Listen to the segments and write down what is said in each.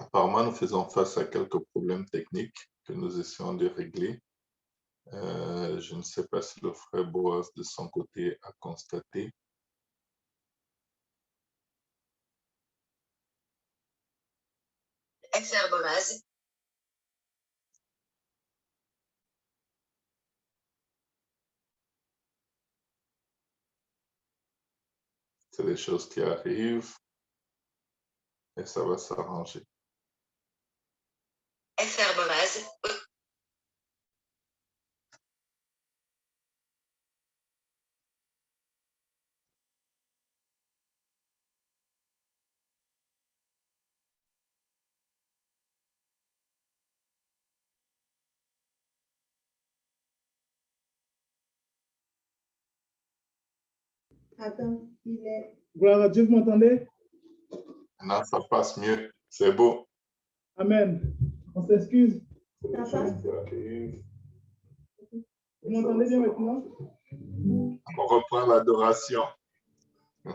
Apparemment, nous faisons face à quelques problèmes techniques que nous essayons de régler. Je ne sais pas si le frère Boaz, de son côté, a constaté. FR Boaz. C'est des choses qui arrivent et ça va s'arranger. FR Boaz. Attends, il est. Gloire à Dieu, vous m'entendez? Maintenant, ça passe mieux. C'est beau. Amen. On s'excuse. Ça passe? Vous m'entendez bien maintenant? On reprend l'adoration. Tu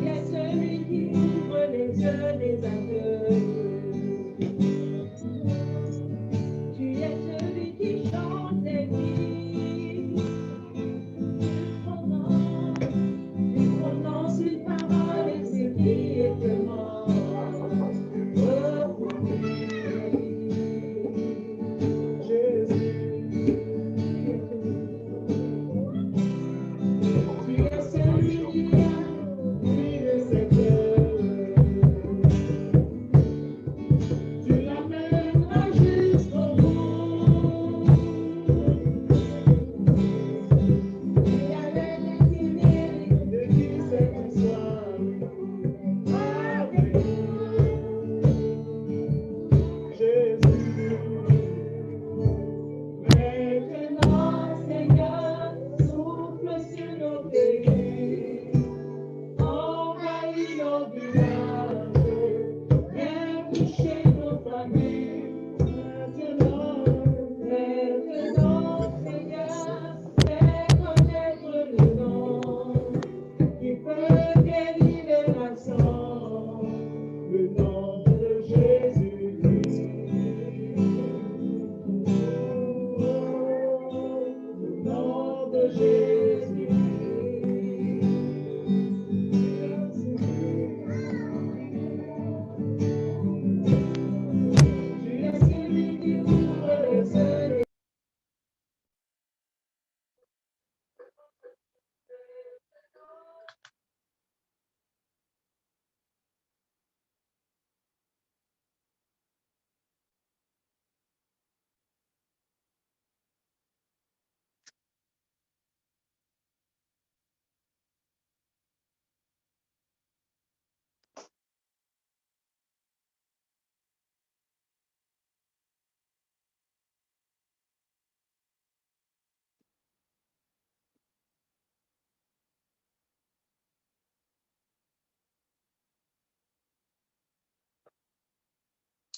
es celui qui ouvre les yeux des aveugles. Tu es celui qui chante les vies. Tu prononces une parole et ce qui est mort.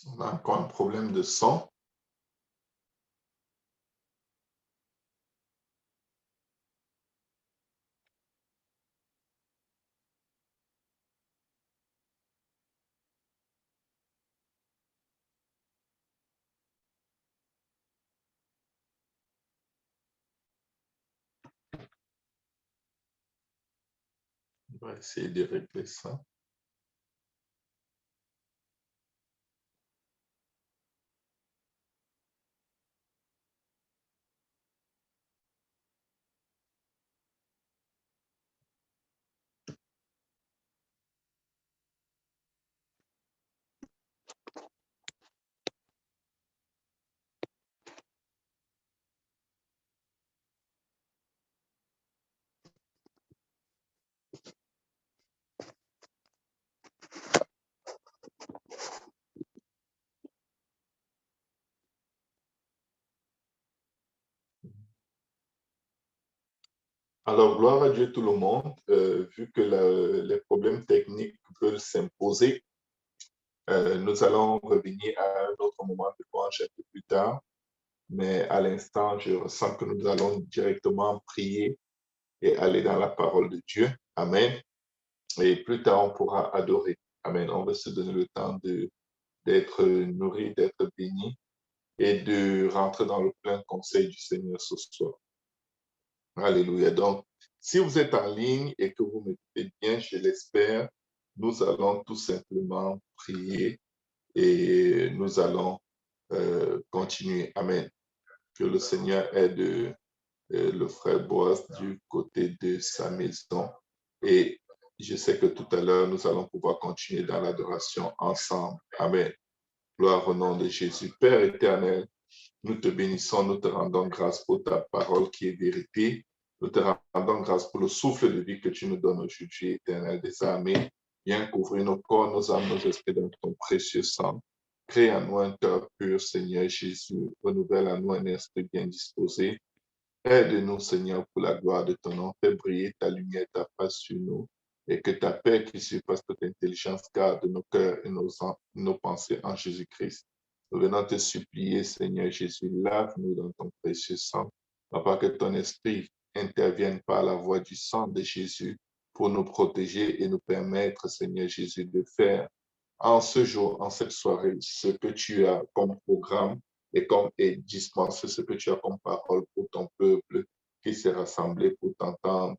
On a encore un problème de son. On va essayer de régler ça. Alors, gloire à Dieu tout le monde. Vu que les problèmes techniques veulent s'imposer, nous allons revenir à un autre moment de louange un peu plus tard. Mais à l'instant, je ressens que nous allons directement prier et aller dans la parole de Dieu. Amen. Et plus tard, on pourra adorer. Amen. On va se donner le temps d'être nourri, d'être béni et de rentrer dans le plein conseil du Seigneur ce soir. Alléluia. Donc, si vous êtes en ligne et que vous m'écoutez bien, je l'espère, nous allons tout simplement prier et nous allons continuer. Amen. Que le Seigneur aide le frère Boaz du côté de sa maison. Et je sais que tout à l'heure, nous allons pouvoir continuer dans l'adoration ensemble. Amen. Gloire au nom de Jésus. Père éternel, nous te bénissons, nous te rendons grâce pour ta parole qui est vérité. Nous te rendons grâce pour le souffle de vie que tu nous donnes aujourd'hui, éternel des armées. Viens couvrir nos corps, nos âmes, nos esprits dans ton précieux sang. Crée en nous un cœur pur, Seigneur Jésus. Renouvelle en nous un esprit bien disposé. Aide-nous, Seigneur, pour la gloire de ton nom. Fais briller ta lumière, ta face sur nous. Et que ta paix qui surpasse toute intelligence garde nos cœurs et nos pensées en Jésus-Christ. Nous venons te supplier, Seigneur Jésus, lave-nous dans ton précieux sang, afin que ton esprit intervienne par la voie du sang de Jésus pour nous protéger et nous permettre, Seigneur Jésus, de faire en ce jour, en cette soirée, ce que tu as comme programme et dispenser ce que tu as comme parole pour ton peuple qui s'est rassemblé pour t'entendre.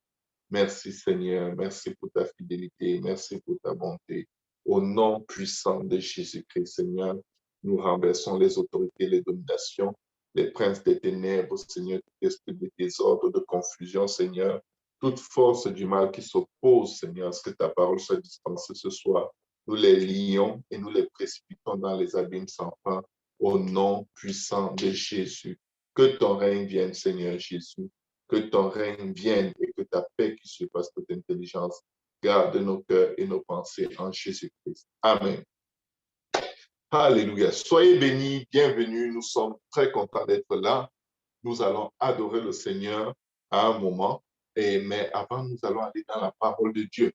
Merci Seigneur, merci pour ta fidélité, merci pour ta bonté. Au nom puissant de Jésus-Christ, Seigneur, nous renversons les autorités, les dominations, les princes des ténèbres, Seigneur, tout esprit de désordre, de confusion, Seigneur, toute force du mal qui s'oppose, Seigneur, à ce que ta parole soit dispensée ce soir. Nous les lions et nous les précipitons dans les abîmes sans fin au nom puissant de Jésus. Que ton règne vienne, Seigneur Jésus. Que ton règne vienne et que ta paix qui surpasse toute intelligence garde nos cœurs et nos pensées en Jésus-Christ. Amen. Alléluia. Soyez bénis, bienvenue. Nous sommes très contents d'être là. Nous allons adorer le Seigneur à un moment. Mais avant, nous allons aller dans la parole de Dieu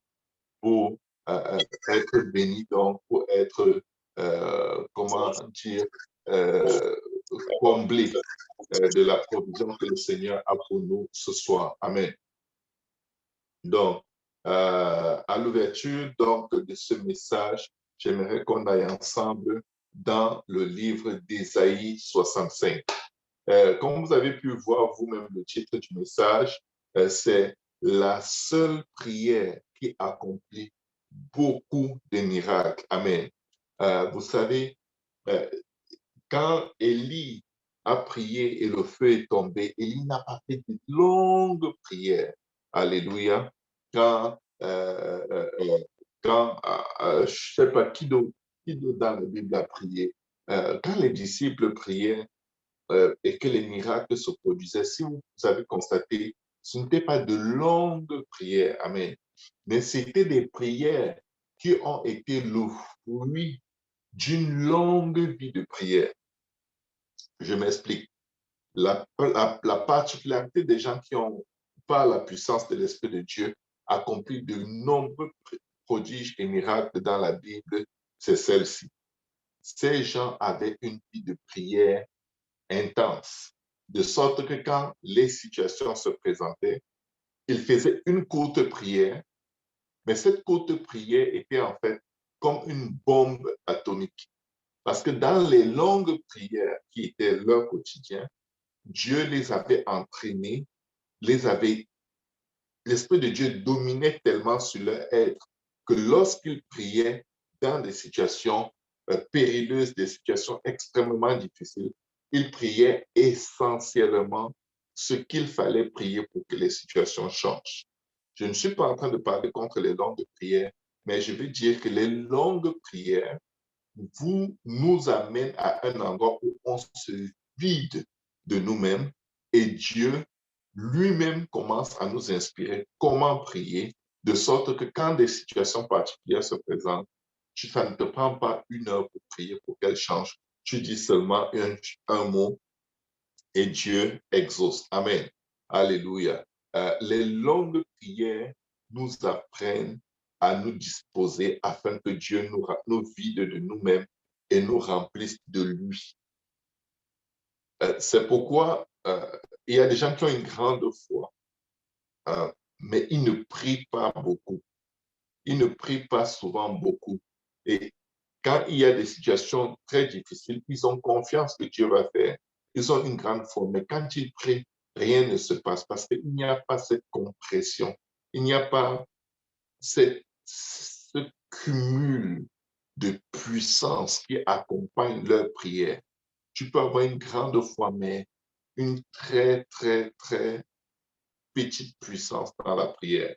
pour être bénis, donc pour être, comment dire, comblés de la provision que le Seigneur a pour nous ce soir. Amen. Donc, à l'ouverture donc, de ce message, j'aimerais qu'on aille ensemble dans le livre d'Ésaïe 65. Comme vous avez pu voir vous-même le titre du message, c'est la seule prière qui accomplit beaucoup de miracles. Amen. Vous savez, quand Élie a prié et le feu est tombé, Élie n'a pas fait de longues prières. Alléluia. Quand, je ne sais pas qui d'autre dans la Bible a prié, quand les disciples priaient et que les miracles se produisaient, si vous avez constaté, ce n'était pas de longues prières. Amen. Mais c'était des prières qui ont été le fruit d'une longue vie de prière. Je m'explique. La particularité des gens qui ont, par la puissance de l'Esprit de Dieu, accompli de nombreux prodiges et miracles dans la Bible, c'est celle-ci. Ces gens avaient une vie de prière intense, de sorte que quand les situations se présentaient, ils faisaient une courte prière, mais cette courte prière était en fait comme une bombe atomique. Parce que dans les longues prières qui étaient leur quotidien, Dieu les avait entraînés, l'Esprit de Dieu dominait tellement sur leur être que lorsqu'ils priaient dans des situations périlleuses, des situations extrêmement difficiles, ils priaient essentiellement ce qu'il fallait prier pour que les situations changent. Je ne suis pas en train de parler contre les longues prières, mais je veux dire que les longues prières nous amènent à un endroit où on se vide de nous-mêmes et Dieu lui-même commence à nous inspirer comment prier, de sorte que quand des situations particulières se présentent, ça ne te prend pas une heure pour prier pour qu'elle change. Tu dis seulement un mot et Dieu exauce. Amen. Alléluia. Les longues prières nous apprennent à nous disposer afin que Dieu nous vide de nous-mêmes et nous remplisse de lui. C'est pourquoi il y a des gens qui ont une grande foi. mais ils ne prient pas beaucoup. Ils ne prient pas souvent beaucoup. Et quand il y a des situations très difficiles, ils ont confiance que Dieu va faire. Ils ont une grande foi, mais quand ils prient, rien ne se passe parce qu'il n'y a pas cette compression. Il n'y a pas ce cumul de puissance qui accompagne leur prière. Tu peux avoir une grande foi, mais une très, très, très petite puissance dans la prière.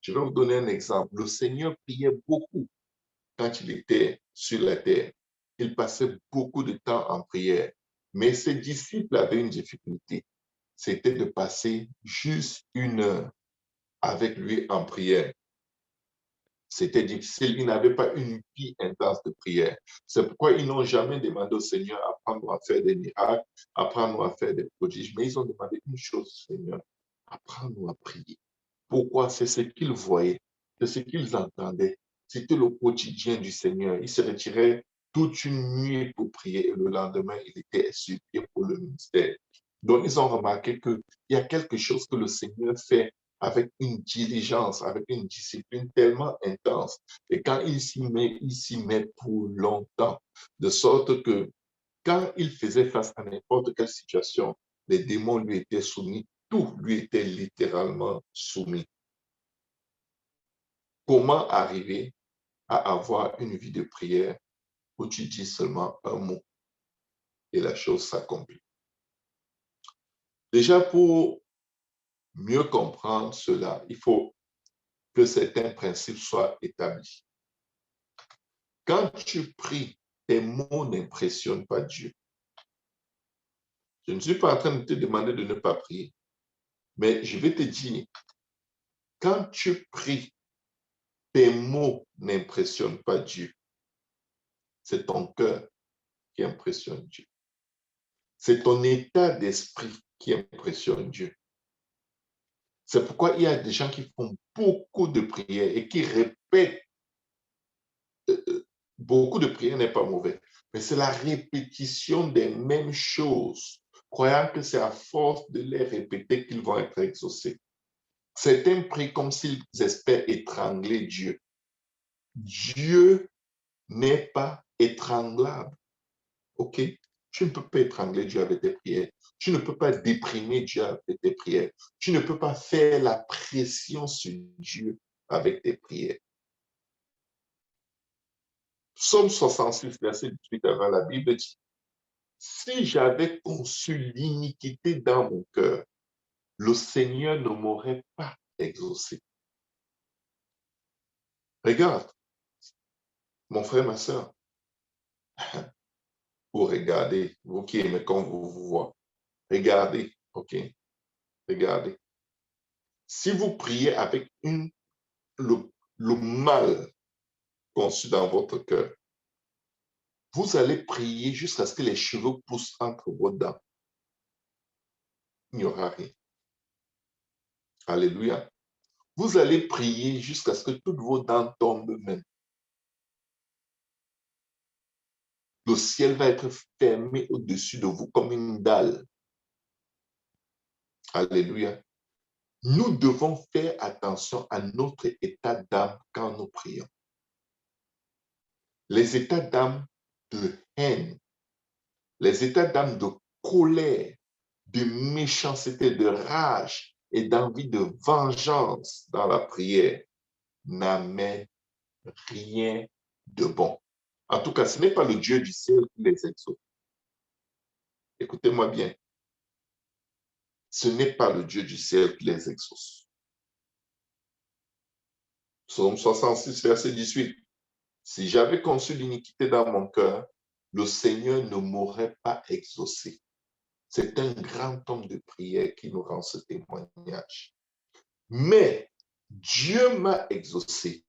Je vais vous donner un exemple. Le Seigneur priait beaucoup quand il était sur la terre. Il passait beaucoup de temps en prière. Mais ses disciples avaient une difficulté. C'était de passer juste 1 heure avec lui en prière. C'était difficile. Ils n'avaient pas une vie intense de prière. C'est pourquoi ils n'ont jamais demandé au Seigneur apprendre à faire des miracles, apprendre à faire des prodiges. Mais ils ont demandé une chose, Seigneur, apprends-nous à prier. Pourquoi? C'est ce qu'ils voyaient, c'est ce qu'ils entendaient. C'était le quotidien du Seigneur. Il se retirait toute une nuit pour prier et le lendemain, il était sur pied pour le ministère. Donc, ils ont remarqué qu'il y a quelque chose que le Seigneur fait avec une diligence, avec une discipline tellement intense. Et quand il s'y met pour longtemps, de sorte que quand il faisait face à n'importe quelle situation, les démons lui étaient soumis, tout lui était littéralement soumis. Comment arriver à avoir une vie de prière où tu dis seulement un mot et la chose s'accomplit? Déjà, pour mieux comprendre cela, il faut que certains principes soient établis. Quand tu pries, tes mots n'impressionnent pas Dieu. Je ne suis pas en train de te demander de ne pas prier, mais je vais te dire, quand tu pries, tes mots n'impressionnent pas Dieu. C'est ton cœur qui impressionne Dieu. C'est ton état d'esprit qui impressionne Dieu. C'est pourquoi il y a des gens qui font beaucoup de prières et qui répètent. Beaucoup de prières n'est pas mauvais, mais c'est la répétition des mêmes choses, croyant que c'est à force de les répéter qu'ils vont être exaucés. Certains prient comme s'ils espèrent étrangler Dieu. Dieu n'est pas étranglable. OK? Tu ne peux pas étrangler Dieu avec tes prières. Tu ne peux pas déprimer Dieu avec tes prières. Tu ne peux pas faire la pression sur Dieu avec tes prières. Psaume 66, verset 18 avant la Bible dit, si j'avais conçu l'iniquité dans mon cœur, le Seigneur ne m'aurait pas exaucé. Regarde, mon frère, ma soeur, vous regardez, vous qui aimez quand vous voyez, regardez, OK? Regardez. Si vous priez avec le mal conçu dans votre cœur, vous allez prier jusqu'à ce que les cheveux poussent entre vos dents. Il n'y aura rien. Alléluia. Vous allez prier jusqu'à ce que toutes vos dents tombent même. Le ciel va être fermé au-dessus de vous comme une dalle. Alléluia. Nous devons faire attention à notre état d'âme quand nous prions. Les états d'âme de haine, les états d'âme de colère, de méchanceté, de rage et d'envie de vengeance dans la prière n'amènent rien de bon. En tout cas, ce n'est pas le Dieu du ciel qui les exauce. Écoutez-moi bien. Ce n'est pas le Dieu du ciel qui les exauce. Psaume 66, verset 18. Si j'avais conçu l'iniquité dans mon cœur, le Seigneur ne m'aurait pas exaucé. C'est un grand homme de prière qui nous rend ce témoignage. Mais Dieu m'a exaucé.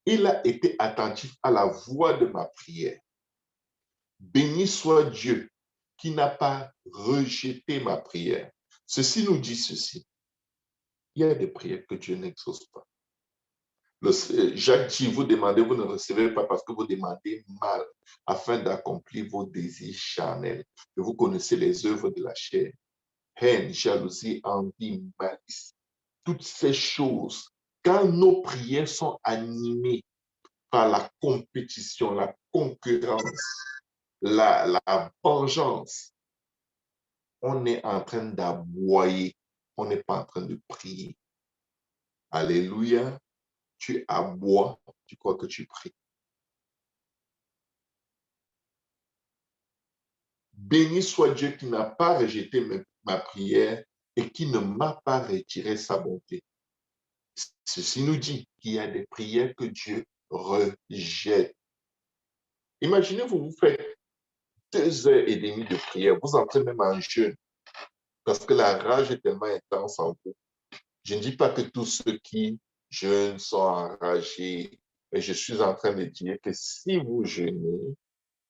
Il a été attentif à la voix de ma prière. Béni soit Dieu qui n'a pas rejeté ma prière. Ceci nous dit ceci. Il y a des prières que Dieu n'exauce pas. Jacques dit, vous demandez, vous ne recevez pas parce que vous demandez mal, afin d'accomplir vos désirs charnels. Et vous connaissez les œuvres de la chair. Haine, jalousie, envie, malice. toutes ces choses, quand nos prières sont animées par la compétition, la concurrence, la vengeance, on est en train d'aboyer, on n'est pas en train de prier. Alléluia, tu aboies, tu crois que tu pries. Béni soit Dieu qui n'a pas rejeté ma prière et qui ne m'a pas retiré sa bonté. Ceci nous dit qu'il y a des prières que Dieu rejette. Imaginez-vous, vous faites 2 heures et demie de prière, vous entrez même en jeûne parce que la rage est tellement intense en vous. Je ne dis pas que tous ceux qui jeûnent sont enragés, mais je suis en train de dire que si vous jeûnez,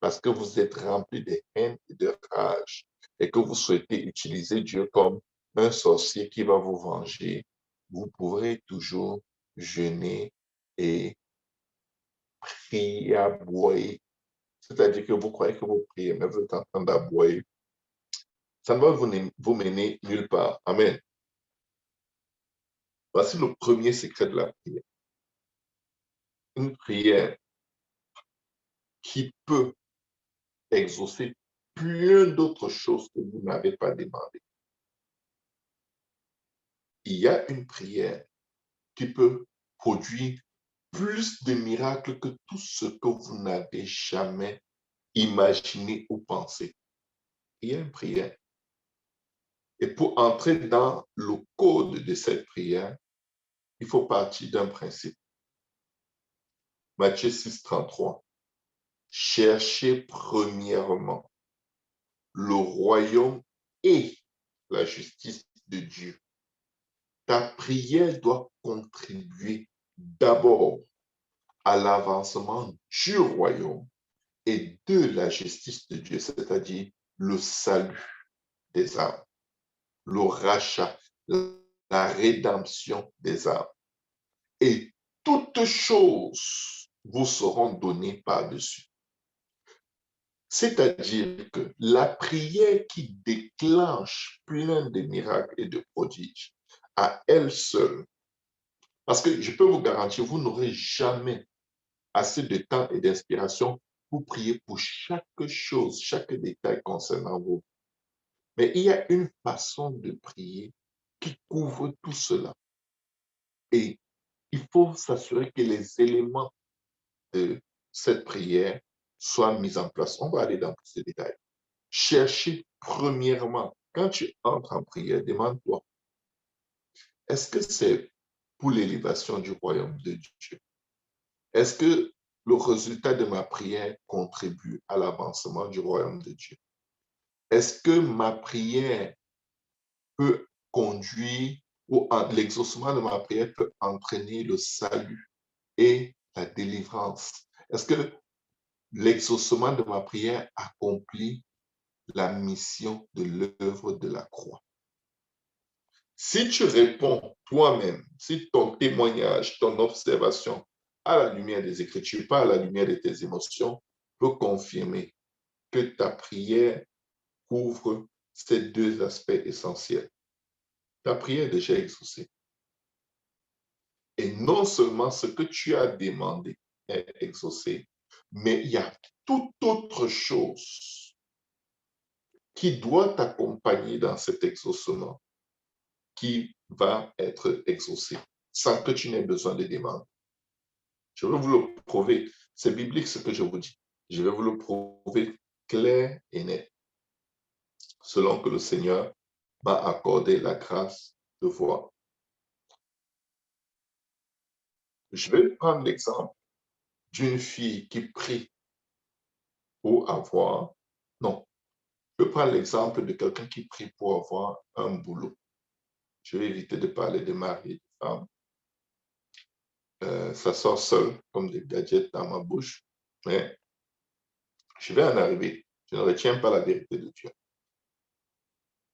parce que vous êtes rempli de haine et de rage et que vous souhaitez utiliser Dieu comme un sorcier qui va vous venger, vous pourrez toujours jeûner et prier, aboyer. C'est-à-dire que vous croyez que vous priez, mais vous êtes en train d'aboyer. Ça ne va vous mener nulle part. Amen. Voici le premier secret de la prière. Une prière qui peut exaucer plein d'autres choses que vous n'avez pas demandé. Il y a une prière qui peut produire plus de miracles que tout ce que vous n'avez jamais imaginé ou pensé. Il y a une prière. Et pour entrer dans le code de cette prière, il faut partir d'un principe. Matthieu 6, 33. Cherchez premièrement le royaume et la justice de Dieu. Ta prière doit contribuer d'abord à l'avancement du royaume et de la justice de Dieu, c'est-à-dire le salut des âmes, le rachat, la rédemption des âmes. Et toutes choses vous seront données par-dessus. C'est-à-dire que la prière qui déclenche plein de miracles et de prodiges, à elle seule, parce que je peux vous garantir, vous n'aurez jamais assez de temps et d'inspiration pour prier pour chaque chose, chaque détail concernant vous. Mais il y a une façon de prier qui couvre tout cela. Et il faut s'assurer que les éléments de cette prière soient mis en place. On va aller dans plus de détails. Cherchez premièrement, quand tu entres en prière, demande-toi, est-ce que c'est pour l'élévation du royaume de Dieu? Est-ce que le résultat de ma prière contribue à l'avancement du royaume de Dieu? Est-ce que ma prière peut conduire ou l'exaucement de ma prière peut entraîner le salut et la délivrance? Est-ce que l'exaucement de ma prière accomplit la mission de l'œuvre de la croix? Si tu réponds toi-même, si ton témoignage, ton observation à la lumière des Écritures, pas à la lumière de tes émotions, peut confirmer que ta prière couvre ces 2 aspects essentiels. Ta prière est déjà exaucée. Et non seulement ce que tu as demandé est exaucé, mais il y a toute autre chose qui doit t'accompagner dans cet exaucement, qui va être exaucé sans que tu n'aies besoin de demander. Je vais vous le prouver. C'est biblique ce que je vous dis. Je vais vous le prouver clair et net, selon que le Seigneur m'a accordé la grâce de voir. Je vais prendre l'exemple d'une fille qui prie pour avoir, non, je vais prendre l'exemple de quelqu'un qui prie pour avoir un boulot. Je vais éviter de parler de mari et de femme. Ça sort seul comme des gadgets dans ma bouche, mais je vais en arriver. Je ne retiens pas la vérité de Dieu.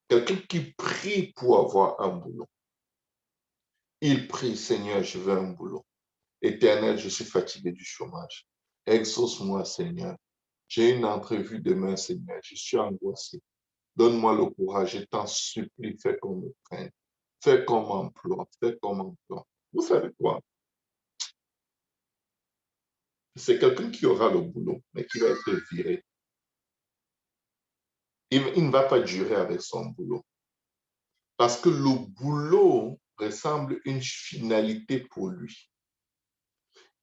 Quelqu'un qui prie pour avoir un boulot. Il prie, Seigneur, je veux un boulot. Éternel, je suis fatigué du chômage. Exauce-moi, Seigneur. J'ai une entrevue demain, Seigneur. Je suis angoissé. Donne-moi le courage. Je t'en supplie, fais qu'on me prenne. Fais comme emploi, fais comme emploi. Vous savez quoi? C'est quelqu'un qui aura le boulot, mais qui va être viré. Il ne va pas durer avec son boulot. Parce que le boulot ressemble à une finalité pour lui.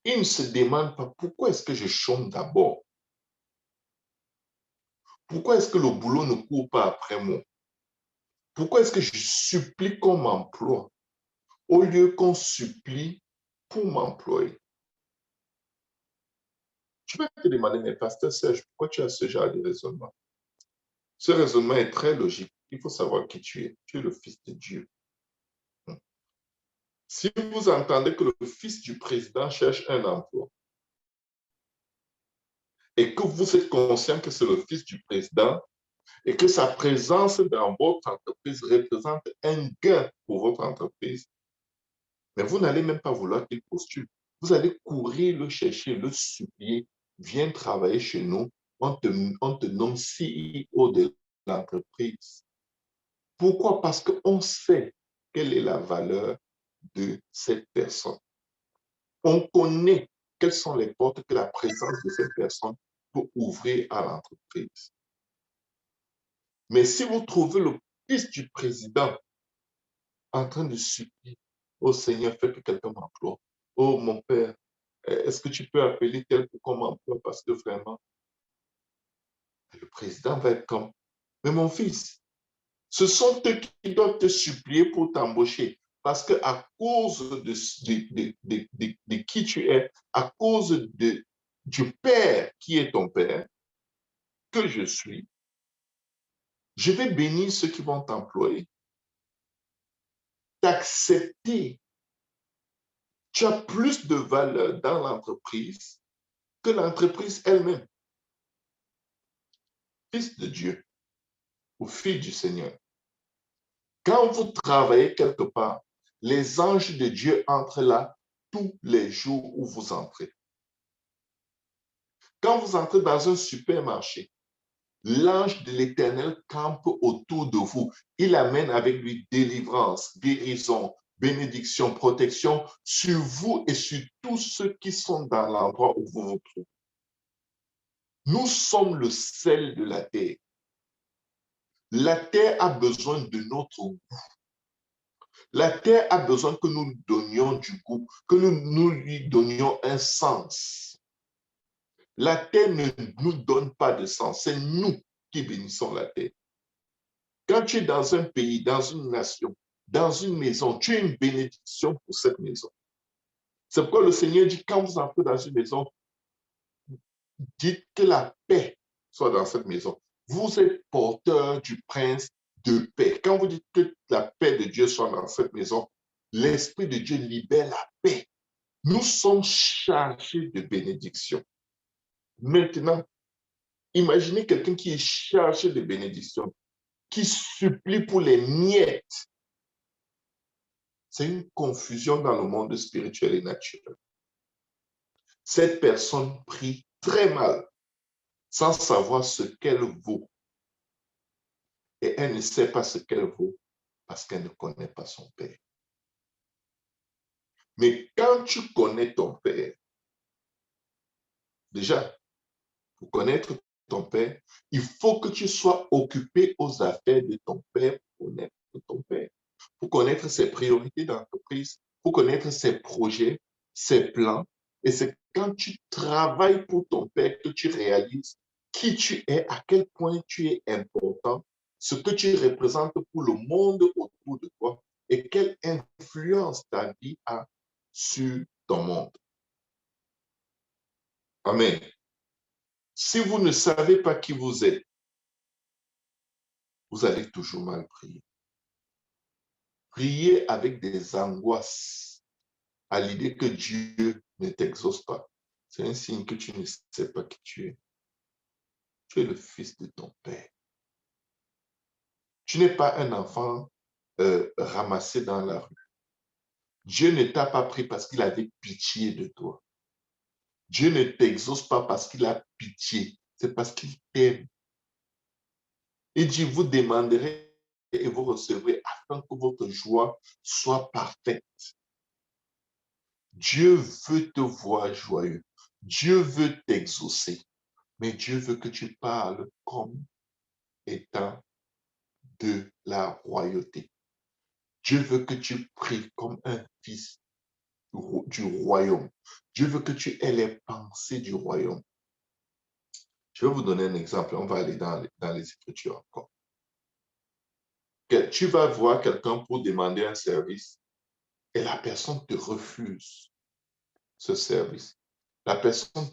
Il ne se demande pas pourquoi est-ce que je chôme d'abord. Pourquoi est-ce que le boulot ne court pas après moi? Pourquoi est-ce que je supplie qu'on m'emploie au lieu qu'on supplie pour m'employer? Tu vas te demander, mais pasteur Serge, pourquoi tu as ce genre de raisonnement? Ce raisonnement est très logique. Il faut savoir qui tu es. Tu es le fils de Dieu. Si vous entendez que le fils du président cherche un emploi et que vous êtes conscient que c'est le fils du président et que sa présence dans votre entreprise représente un gain pour votre entreprise, mais vous n'allez même pas vouloir qu'il postule. Vous allez courir le chercher, le supplier. Viens travailler chez nous. On te nomme CEO de l'entreprise. Pourquoi? Parce qu'on sait quelle est la valeur de cette personne. On connaît quelles sont les portes que la présence de cette personne peut ouvrir à l'entreprise. Mais si vous trouvez le fils du président en train de supplier, oh Seigneur, fais que quelqu'un m'emploie. Oh mon père, est-ce que tu peux appeler tel pour qu'on m'emploie parce que vraiment, le président va être comme, mais mon fils, ce sont eux qui doivent te supplier pour t'embaucher. Parce qu'à cause de qui tu es, à cause du Père qui est ton Père, que je suis, je vais bénir ceux qui vont t'employer. T'accepter. Tu as plus de valeur dans l'entreprise que l'entreprise elle-même. Fils de Dieu ou fille du Seigneur. Quand vous travaillez quelque part, les anges de Dieu entrent là tous les jours où vous entrez. Quand vous entrez dans un supermarché, l'ange de l'Éternel campe autour de vous. Il amène avec lui délivrance, guérison, bénédiction, protection sur vous et sur tous ceux qui sont dans l'endroit où vous vous trouvez. Nous sommes le sel de la terre. La terre a besoin de notre goût. La terre a besoin que nous lui donnions du goût, que nous lui donnions un sens. La terre ne nous donne pas de sens, c'est nous qui bénissons la terre. Quand tu es dans un pays, dans une nation, dans une maison, tu es une bénédiction pour cette maison. C'est pourquoi le Seigneur dit, quand vous entrez dans une maison, dites que la paix soit dans cette maison. Vous êtes porteur du prince de paix. Quand vous dites que la paix de Dieu soit dans cette maison, l'Esprit de Dieu libère la paix. Nous sommes chargés de bénédiction. Maintenant, imaginez quelqu'un qui est chargé de bénédiction, qui supplie pour les miettes. C'est une confusion dans le monde spirituel et naturel. Cette personne prie très mal, sans savoir ce qu'elle vaut. Et elle ne sait pas ce qu'elle vaut parce qu'elle ne connaît pas son Père. Mais quand tu connais ton Père, déjà, pour connaître ton Père, il faut que tu sois occupé aux affaires de ton Père pour connaître ton Père, pour connaître ses priorités d'entreprise, pour connaître ses projets, ses plans. Et c'est quand tu travailles pour ton Père que tu réalises qui tu es, à quel point tu es important, ce que tu représentes pour le monde autour de toi et quelle influence ta vie a sur ton monde. Amen. Si vous ne savez pas qui vous êtes, vous allez toujours mal prier. Priez avec des angoisses à l'idée que Dieu ne t'exauce pas. C'est un signe que tu ne sais pas qui tu es. Tu es le fils de ton Père. Tu n'es pas un enfant ramassé dans la rue. Dieu ne t'a pas pris parce qu'il avait pitié de toi. Dieu ne t'exauce pas parce qu'il a pitié. C'est parce qu'il t'aime. Il dit, vous demanderez et vous recevrez afin que votre joie soit parfaite. Dieu veut te voir joyeux. Dieu veut t'exaucer. Mais Dieu veut que tu parles comme étant de la royauté. Dieu veut que tu pries comme un fils du royaume. Dieu veut que tu aies les pensées du royaume. Je vais vous donner un exemple. On va aller dans les Écritures encore. Tu vas voir quelqu'un pour demander un service et la personne te refuse ce service. La personne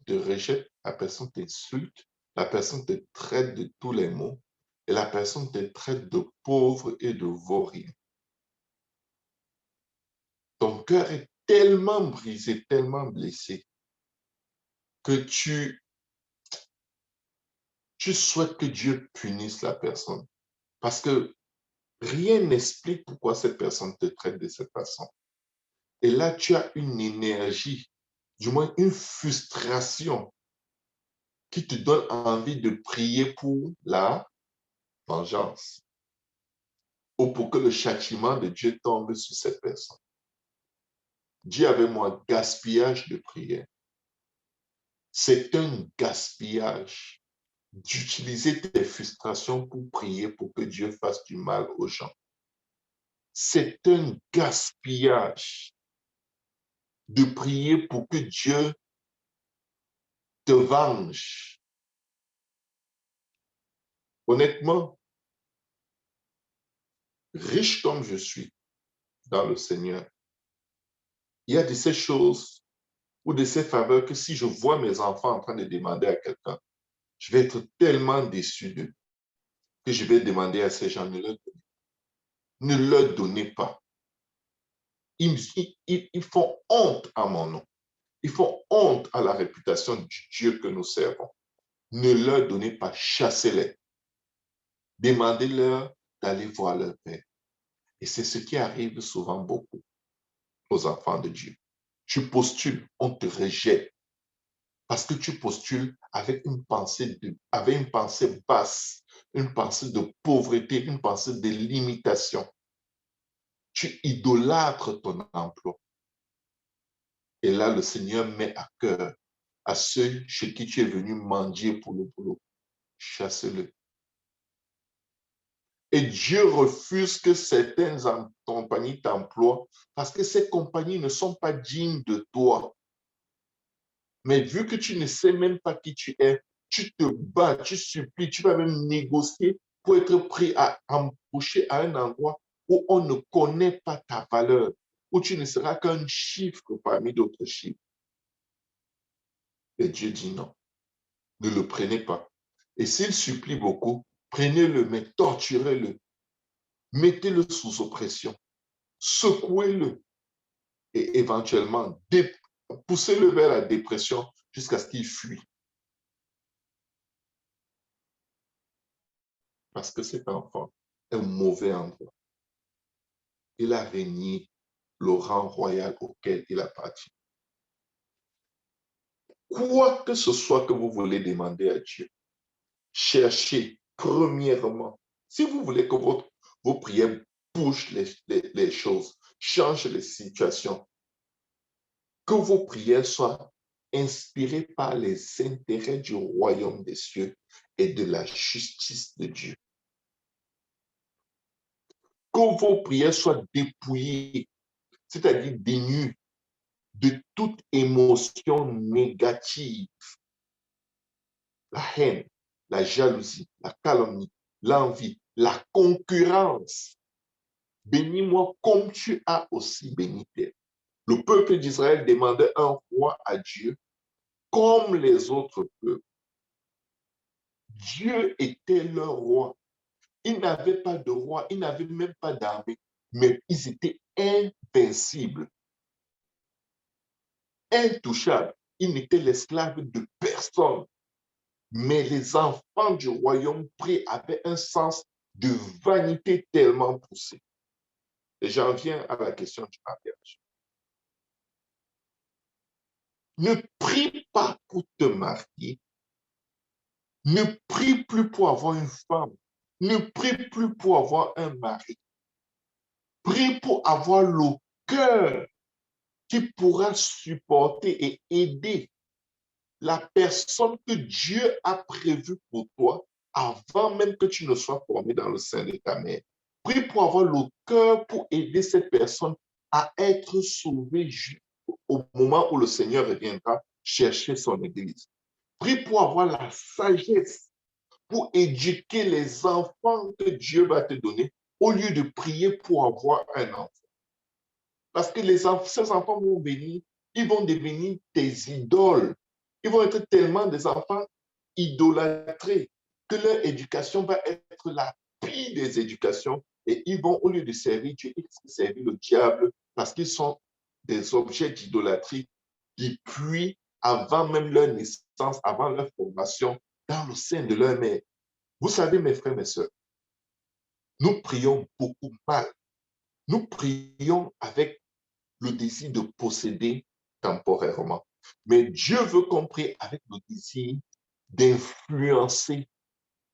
te rejette, la personne t'insulte, la personne te traite de tous les maux et la personne te traite de pauvre et de vaurien. Ton cœur est tellement brisé, tellement blessé que tu souhaites que Dieu punisse la personne parce que rien n'explique pourquoi cette personne te traite de cette façon. Et là, tu as une énergie, du moins une frustration qui te donne envie de prier pour la vengeance ou pour que le châtiment de Dieu tombe sur cette personne. Dis avec moi, gaspillage de prière. C'est un gaspillage d'utiliser tes frustrations pour prier pour que Dieu fasse du mal aux gens. C'est un gaspillage de prier pour que Dieu te venge. Honnêtement, riche comme je suis dans le Seigneur, il y a de ces choses ou de ces faveurs que si je vois mes enfants en train de demander à quelqu'un, je vais être tellement déçu d'eux que je vais demander à ces gens, ne leur donnez pas. Ils font honte à mon nom. Ils font honte à la réputation du Dieu que nous servons. Ne leur donnez pas, chassez-les. Demandez-leur d'aller voir leur Père. Et c'est ce qui arrive souvent beaucoup aux enfants de Dieu. Tu postules, on te rejette parce que tu postules avec une pensée basse, une pensée de pauvreté, une pensée de limitation. Tu idolâtres ton emploi. Et là, le Seigneur met à cœur à ceux chez qui tu es venu mendier pour le boulot. Chasse-le. Et Dieu refuse que certaines compagnies t'emploient parce que ces compagnies ne sont pas dignes de toi. Mais vu que tu ne sais même pas qui tu es, tu te bats, tu supplies, tu vas même négocier pour être pris à embaucher à un endroit où on ne connaît pas ta valeur, où tu ne seras qu'un chiffre parmi d'autres chiffres. Et Dieu dit non, ne le prenez pas. Et s'il supplie beaucoup, prenez-le, mais torturez-le. Mettez-le sous oppression. Secouez-le. Et éventuellement, poussez-le vers la dépression jusqu'à ce qu'il fuit. Parce que cet enfant est un mauvais endroit. Il a régné le rang royal auquel il appartient. Quoi que ce soit que vous voulez demander à Dieu, cherchez premièrement, si vous voulez que vos prières bougent les choses, changent les situations, que vos prières soient inspirées par les intérêts du royaume des cieux et de la justice de Dieu. Que vos prières soient dépouillées, c'est-à-dire dénues de toute émotion négative, la haine, la jalousie, la calomnie, l'envie, la concurrence. Bénis-moi comme tu as aussi béni Père. Le peuple d'Israël demandait un roi à Dieu comme les autres peuples. Dieu était leur roi. Ils n'avaient pas de roi, ils n'avaient même pas d'armée, mais ils étaient invincibles, intouchables. Ils n'étaient l'esclave de personne. Mais les enfants du royaume pris avaient un sens de vanité tellement poussé. Et j'en viens à la question du mariage. Ne prie pas pour te marier. Ne prie plus pour avoir une femme. Ne prie plus pour avoir un mari. Prie pour avoir le cœur qui pourra supporter et aider la personne que Dieu a prévue pour toi avant même que tu ne sois formé dans le sein de ta mère. Prie pour avoir le cœur pour aider cette personne à être sauvée au moment où le Seigneur reviendra chercher son Église. Prie pour avoir la sagesse pour éduquer les enfants que Dieu va te donner au lieu de prier pour avoir un enfant. Parce que ces enfants vont venir, ils vont devenir des idoles. Ils vont être tellement des enfants idolâtrés que leur éducation va être la pire des éducations et ils vont, au lieu de servir Dieu, ils vont servir le diable parce qu'ils sont des objets d'idolâtrie depuis avant même leur naissance, avant leur formation dans le sein de leur mère. Vous savez, mes frères, mes sœurs, nous prions beaucoup mal. Nous prions avec le désir de posséder temporairement. Mais Dieu veut qu'on prie avec le désir d'influencer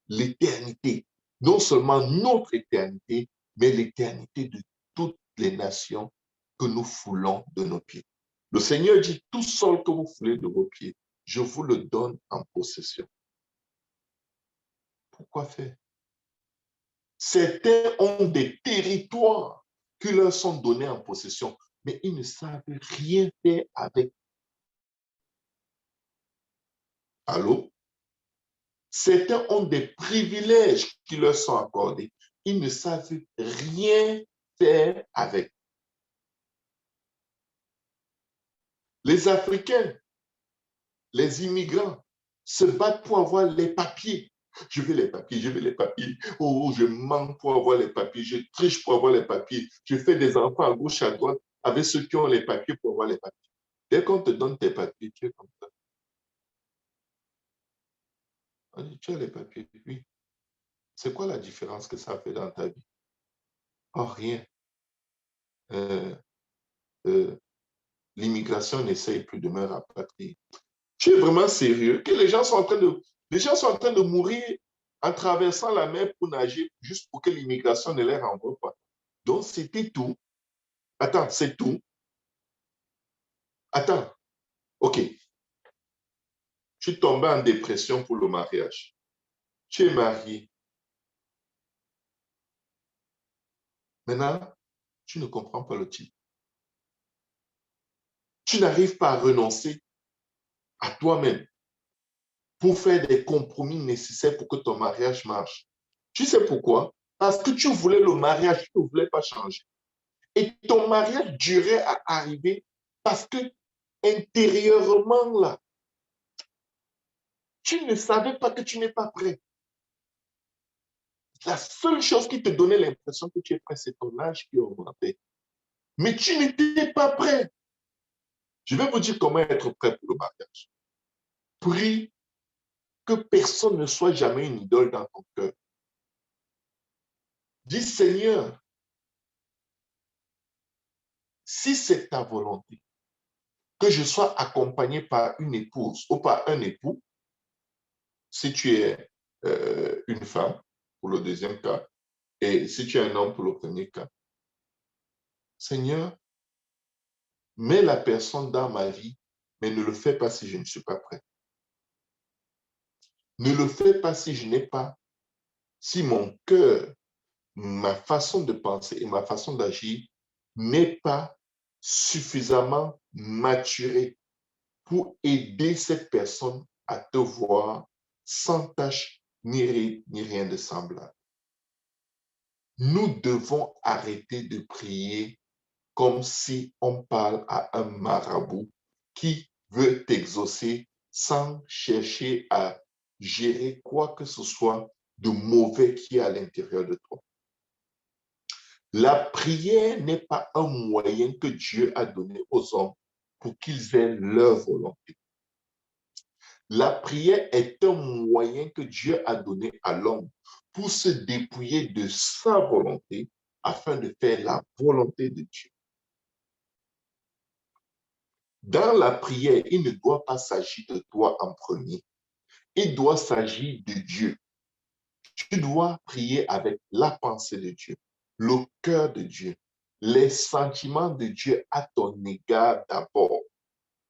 l'éternité. Non seulement notre éternité, mais l'éternité de toutes les nations que nous foulons de nos pieds. Le Seigneur dit, tout sol que vous foulez de vos pieds, je vous le donne en possession. Pourquoi faire? Certains ont des territoires qui leur sont donnés en possession, mais ils ne savent rien faire avec. Allô? Certains ont des privilèges qui leur sont accordés. Ils ne savent rien faire avec. Les Africains, les immigrants se battent pour avoir les papiers. Je veux les papiers, je veux les papiers. Oh, je manque pour avoir les papiers, je triche pour avoir les papiers. Je fais des enfants à gauche, à droite avec ceux qui ont les papiers pour avoir les papiers. Dès qu'on te donne tes papiers, tu es comme ça. On dit, tu as les papiers, oui. C'est quoi la différence que ça fait dans ta vie? Oh, rien. Euh, euh, L'immigration n'essaye plus de me rapatrier. Tu es vraiment sérieux que les gens sont en train de mourir en traversant la mer pour nager juste pour que l'immigration ne les renvoie pas. Donc, c'était tout. Attends, c'est tout. Attends, OK. Tu tombais en dépression pour le mariage. Tu es marié. Maintenant, tu ne comprends pas le type. Tu n'arrives pas à renoncer à toi-même pour faire des compromis nécessaires pour que ton mariage marche. Tu sais pourquoi? Parce que tu voulais le mariage, tu ne voulais pas changer. Et ton mariage durait à arriver parce que intérieurement, là, tu ne savais pas que tu n'es pas prêt. La seule chose qui te donnait l'impression que tu es prêt, c'est ton âge qui augmentait. Mais tu n'étais pas prêt. Je vais vous dire comment être prêt pour le mariage. Prie que personne ne soit jamais une idole dans ton cœur. Dis, Seigneur, si c'est ta volonté, que je sois accompagné par une épouse ou par un époux, si tu es une femme, pour le deuxième cas, et si tu es un homme, pour le premier cas. Seigneur, mets la personne dans ma vie, mais ne le fais pas si je ne suis pas prêt. Ne le fais pas si je n'ai pas, si mon cœur, ma façon de penser et ma façon d'agir n'est pas suffisamment maturé pour aider cette personne à te voir sans tâche ni rien de semblable. Nous devons arrêter de prier comme si on parle à un marabout qui veut t'exaucer sans chercher à gérer quoi que ce soit de mauvais qui est à l'intérieur de toi. La prière n'est pas un moyen que Dieu a donné aux hommes pour qu'ils aient leur volonté. La prière est un moyen que Dieu a donné à l'homme pour se dépouiller de sa volonté afin de faire la volonté de Dieu. Dans la prière, il ne doit pas s'agir de toi en premier. Il doit s'agir de Dieu. Tu dois prier avec la pensée de Dieu, le cœur de Dieu, les sentiments de Dieu à ton égard d'abord.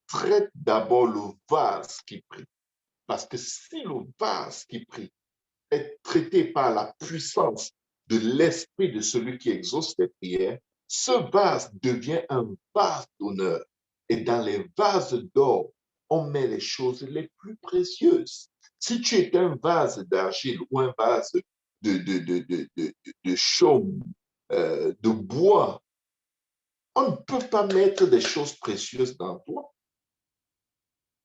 Traite d'abord le vase qui prie. Parce que si le vase qui prie est traité par la puissance de l'esprit de celui qui exauce les prières, ce vase devient un vase d'honneur. Et dans les vases d'or, on met les choses les plus précieuses. Si tu es un vase d'argile ou un vase de chaume, de bois, on ne peut pas mettre des choses précieuses dans toi.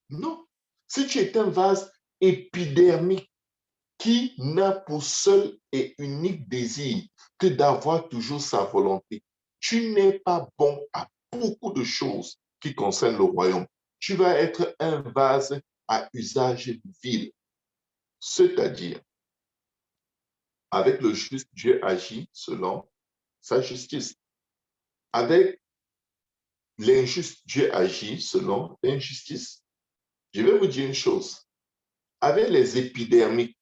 Non. Si tu es un vase épidermique, qui n'a pour seul et unique désir que d'avoir toujours sa volonté. Tu n'es pas bon à beaucoup de choses qui concernent le royaume. Tu vas être un vase à usage vil, c'est-à-dire, avec le juste, Dieu agit selon sa justice. Avec l'injuste, Dieu agit selon l'injustice. Je vais vous dire une chose. Avec les épidermiques,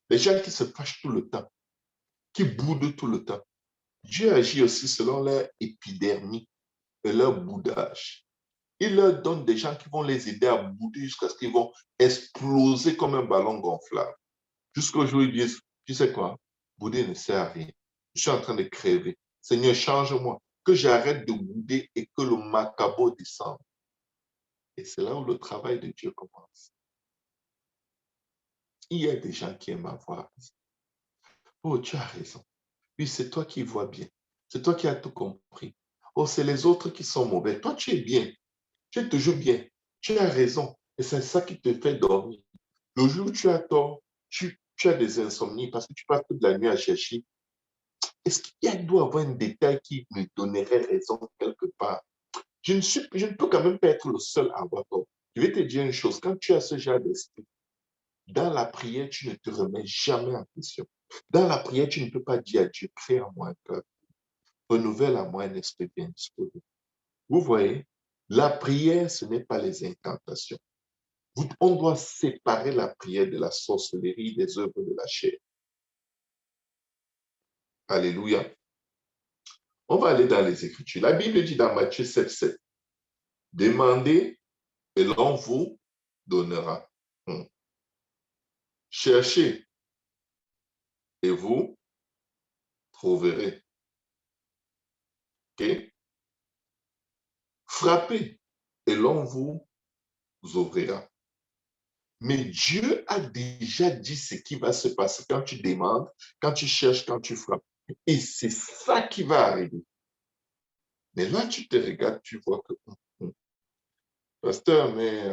les gens qui se fâchent tout le temps, qui boudent tout le temps, Dieu agit aussi selon leur épidermie et leur boudage. Il leur donne des gens qui vont les aider à bouder jusqu'à ce qu'ils vont exploser comme un ballon gonflable. Jusqu'au jour où ils disent, tu sais quoi, bouder ne sert à rien. Je suis en train de crever. Seigneur, change-moi, que j'arrête de bouder et que le macabo descende. Et c'est là où le travail de Dieu commence. Il y a des gens qui aiment avoir raison. Oh, tu as raison. Oui, c'est toi qui vois bien. C'est toi qui as tout compris. Oh, c'est les autres qui sont mauvais. Toi, tu es bien. Tu es toujours bien. Tu as raison. Et c'est ça qui te fait dormir. Le jour où tu as tort, tu as des insomnies parce que tu passes toute la nuit à chercher. Est-ce qu'il doit y avoir un détail qui me donnerait raison quelque part? Je ne peux quand même pas être le seul à avoir tort. Je vais te dire une chose. Quand tu as ce genre d'esprit, dans la prière, tu ne te remets jamais en question. Dans la prière, tu ne peux pas dire à Dieu, crée en moi un cœur, renouvelle à moi un esprit bien disposé. Vous voyez, la prière, ce n'est pas les incantations. On doit séparer la prière de la sorcellerie, des œuvres de la chair. Alléluia. On va aller dans les Écritures. La Bible dit dans Matthieu 7, 7, demandez et l'on vous donnera. Cherchez et vous trouverez. Okay? Frappez et l'on vous ouvrira. Mais Dieu a déjà dit ce qui va se passer quand tu demandes, quand tu cherches, quand tu frappes. Et c'est ça qui va arriver. Mais là, tu te regardes, tu vois que, pasteur, mais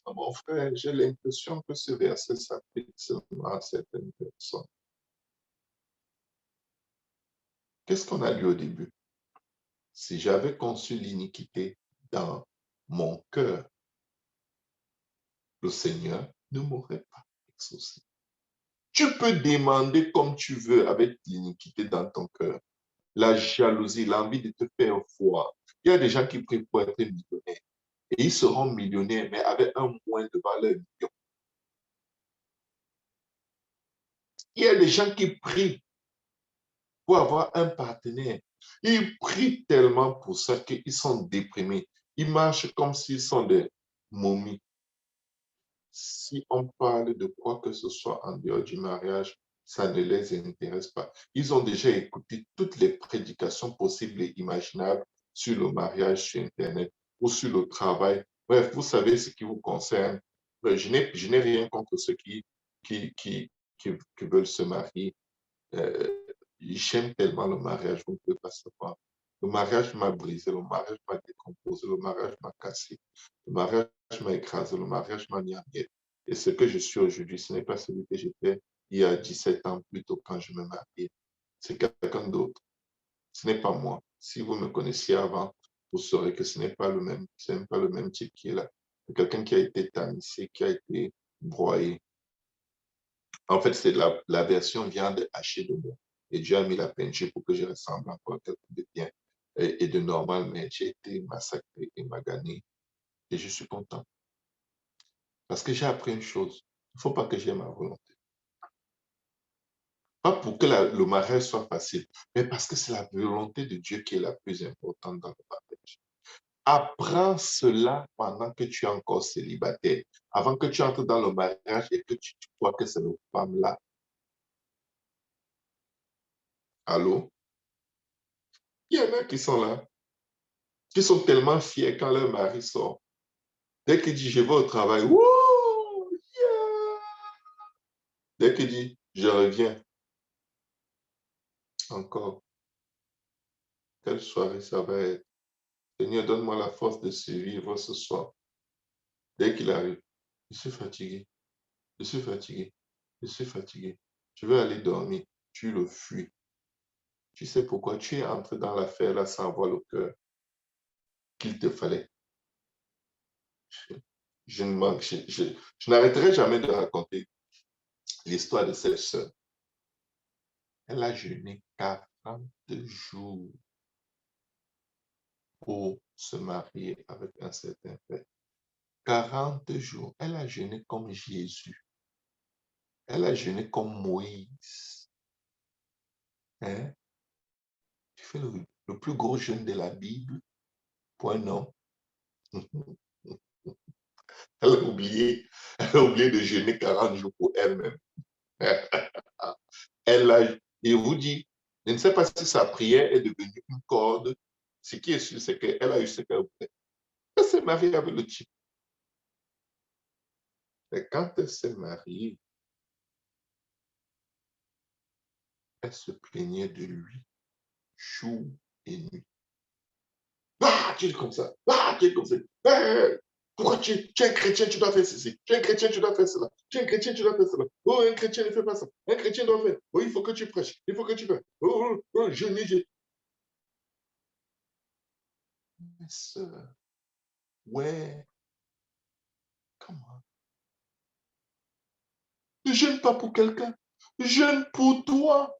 mon frère, j'ai l'impression que ce verset s'applique seulement à certaines personnes. Qu'est-ce qu'on a lu au début? Si j'avais conçu l'iniquité dans mon cœur, le Seigneur ne m'aurait pas exaucé. Tu peux demander comme tu veux avec l'iniquité dans ton cœur. La jalousie, l'envie de te faire voir. Il y a des gens qui prient pour être millionnaires. Et ils seront millionnaires, mais avec un moins de valeur million. Il y a des gens qui prient pour avoir un partenaire. Ils prient tellement pour ça qu'ils sont déprimés. Ils marchent comme s'ils sont des momies. Si on parle de quoi que ce soit en dehors du mariage, ça ne les intéresse pas. Ils ont déjà écouté toutes les prédications possibles et imaginables sur le mariage sur Internet ou sur le travail. Bref, vous savez ce qui vous concerne. Je n'ai rien contre ceux qui, qui, qui veulent se marier. J'aime tellement le mariage, vous ne pouvez pas savoir. Le mariage m'a brisé, le mariage m'a décomposé, le mariage m'a cassé, le mariage m'a écrasé, le mariage m'a mis en guerre. Et ce que je suis aujourd'hui, ce n'est pas celui que j'étais il y a 17 ans plus tôt quand je me mariais. C'est quelqu'un d'autre. Ce n'est pas moi. Si vous me connaissiez avant, vous saurez que ce n'est pas le même, ce n'est pas le même type qui est là. C'est quelqu'un qui a été tamisé, qui a été broyé. En fait, c'est la version viande hachée de moi. Et Dieu a mis la peinture pour que je ressemble encore à quelque chose de bien et de normal, mais j'ai été massacré et magané. Et je suis content. Parce que j'ai appris une chose. Il ne faut pas que j'aie ma volonté. Pas pour que le mariage soit facile, mais parce que c'est la volonté de Dieu qui est la plus importante dans le mariage. Apprends cela pendant que tu es encore célibataire, avant que tu entres dans le mariage et que tu crois que c'est une femme-là. Allô? Il y en a qui sont là, qui sont tellement fiers quand leur mari sort. Dès qu'il dit, je vais au travail, wouh, yeah! Dès qu'il dit, je reviens, encore, quelle soirée ça va être? Seigneur, donne-moi la force de survivre ce soir. Dès qu'il arrive, je suis fatigué, je suis fatigué, je suis fatigué. Je veux aller dormir. Tu le fuis. Tu sais pourquoi tu es entré dans l'affaire là sans avoir le cœur qu'il te fallait. Je ne manque, je n'arrêterai jamais de raconter l'histoire de cette sœur. Elle a jeûné 40 jours pour se marier avec un certain frère. 40 jours. Elle a jeûné comme Jésus. Elle a jeûné comme Moïse. Hein? Tu fais le plus gros jeûne de la Bible pour un homme. Elle a oublié de jeûner 40 jours pour elle-même. Elle a, et vous dit, je ne sais pas si sa prière est devenue une corde. Ce qui est sûr, c'est qu'elle a eu ce qu'elle voulait. Elle s'est mariée avec le type. Et quand elle s'est mariée, elle se plaignait de lui jour et nuit. Ah, tu es comme ça. Ah, tu es comme ça. Ah, pourquoi tu es un chrétien, tu dois faire ceci. Tu es un chrétien, tu dois faire cela. Tu es un chrétien, tu dois faire cela. Oh, un chrétien ne fait pas ça. Un chrétien doit faire. Oh, il faut que tu prêches. Il faut que tu fasses. Je. Mais sœur, ouais, comment? Ne jeûne pas pour quelqu'un. Jeûne pour toi.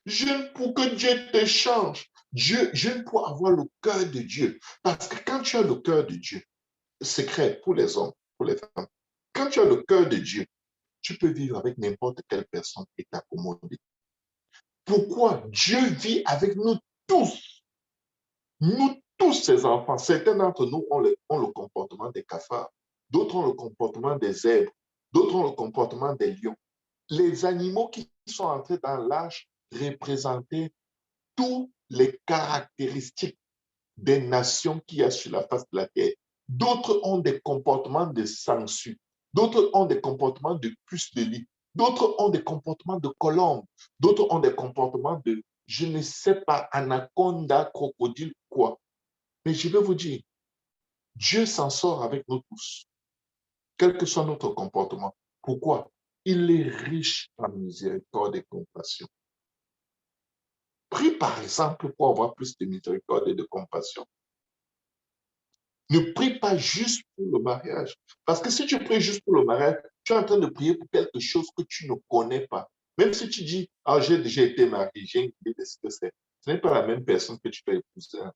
Jeûne pour que Dieu te change. Jeûne pour avoir le cœur de Dieu. Parce que quand tu as le cœur de Dieu, secret pour les hommes, pour les femmes, quand tu as le cœur de Dieu, tu peux vivre avec n'importe quelle personne et t'accommoder. Pourquoi? Dieu vit avec nous tous. Nous tous, ces enfants. Certains d'entre nous ont le comportement des cafards. D'autres ont le comportement des zèbres. D'autres ont le comportement des lions. Les animaux qui sont entrés dans l'âge représentaient toutes les caractéristiques des nations qu'il y a sur la face de la terre. D'autres ont des comportements de sangsues. D'autres ont des comportements de puces de lit. D'autres ont des comportements de colombes. D'autres ont des comportements de, je ne sais pas, anaconda, crocodile, quoi. Mais je vais vous dire, Dieu s'en sort avec nous tous, quel que soit notre comportement. Pourquoi? Il est riche en miséricorde et compassion. Prie par exemple pour avoir plus de miséricorde et de compassion. Ne prie pas juste pour le mariage. Parce que si tu pries juste pour le mariage, tu es en train de prier pour quelque chose que tu ne connais pas. Même si tu dis, ah, j'ai déjà été marié, j'ai une idée de ce que c'est. Ce n'est pas la même personne que tu vas épouser. Hein.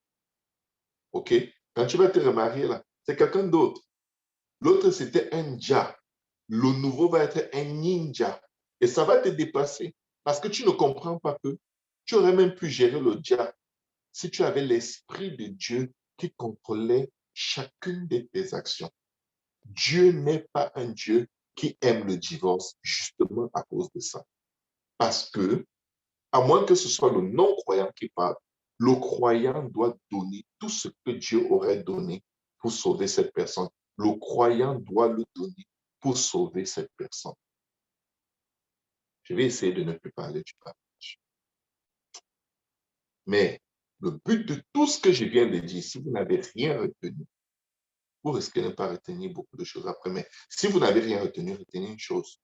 OK? Quand tu vas te remarier là, c'est quelqu'un d'autre. L'autre, c'était un dja. Le nouveau va être un ninja. Et ça va te dépasser. Parce que tu ne comprends pas que tu aurais même pu gérer le dja si tu avais l'Esprit de Dieu qui contrôlait chacune de tes actions. Dieu n'est pas un Dieu qui aime le divorce justement à cause de ça. Parce que, à moins que ce soit le non-croyant qui parle, le croyant doit donner tout ce que Dieu aurait donné pour sauver cette personne. Le croyant doit le donner pour sauver cette personne. Je vais essayer de ne plus parler du mariage. Mais le but de tout ce que je viens de dire, si vous n'avez rien retenu, vous risquez de ne pas retenir beaucoup de choses après. Mais si vous n'avez rien retenu, retenez une chose.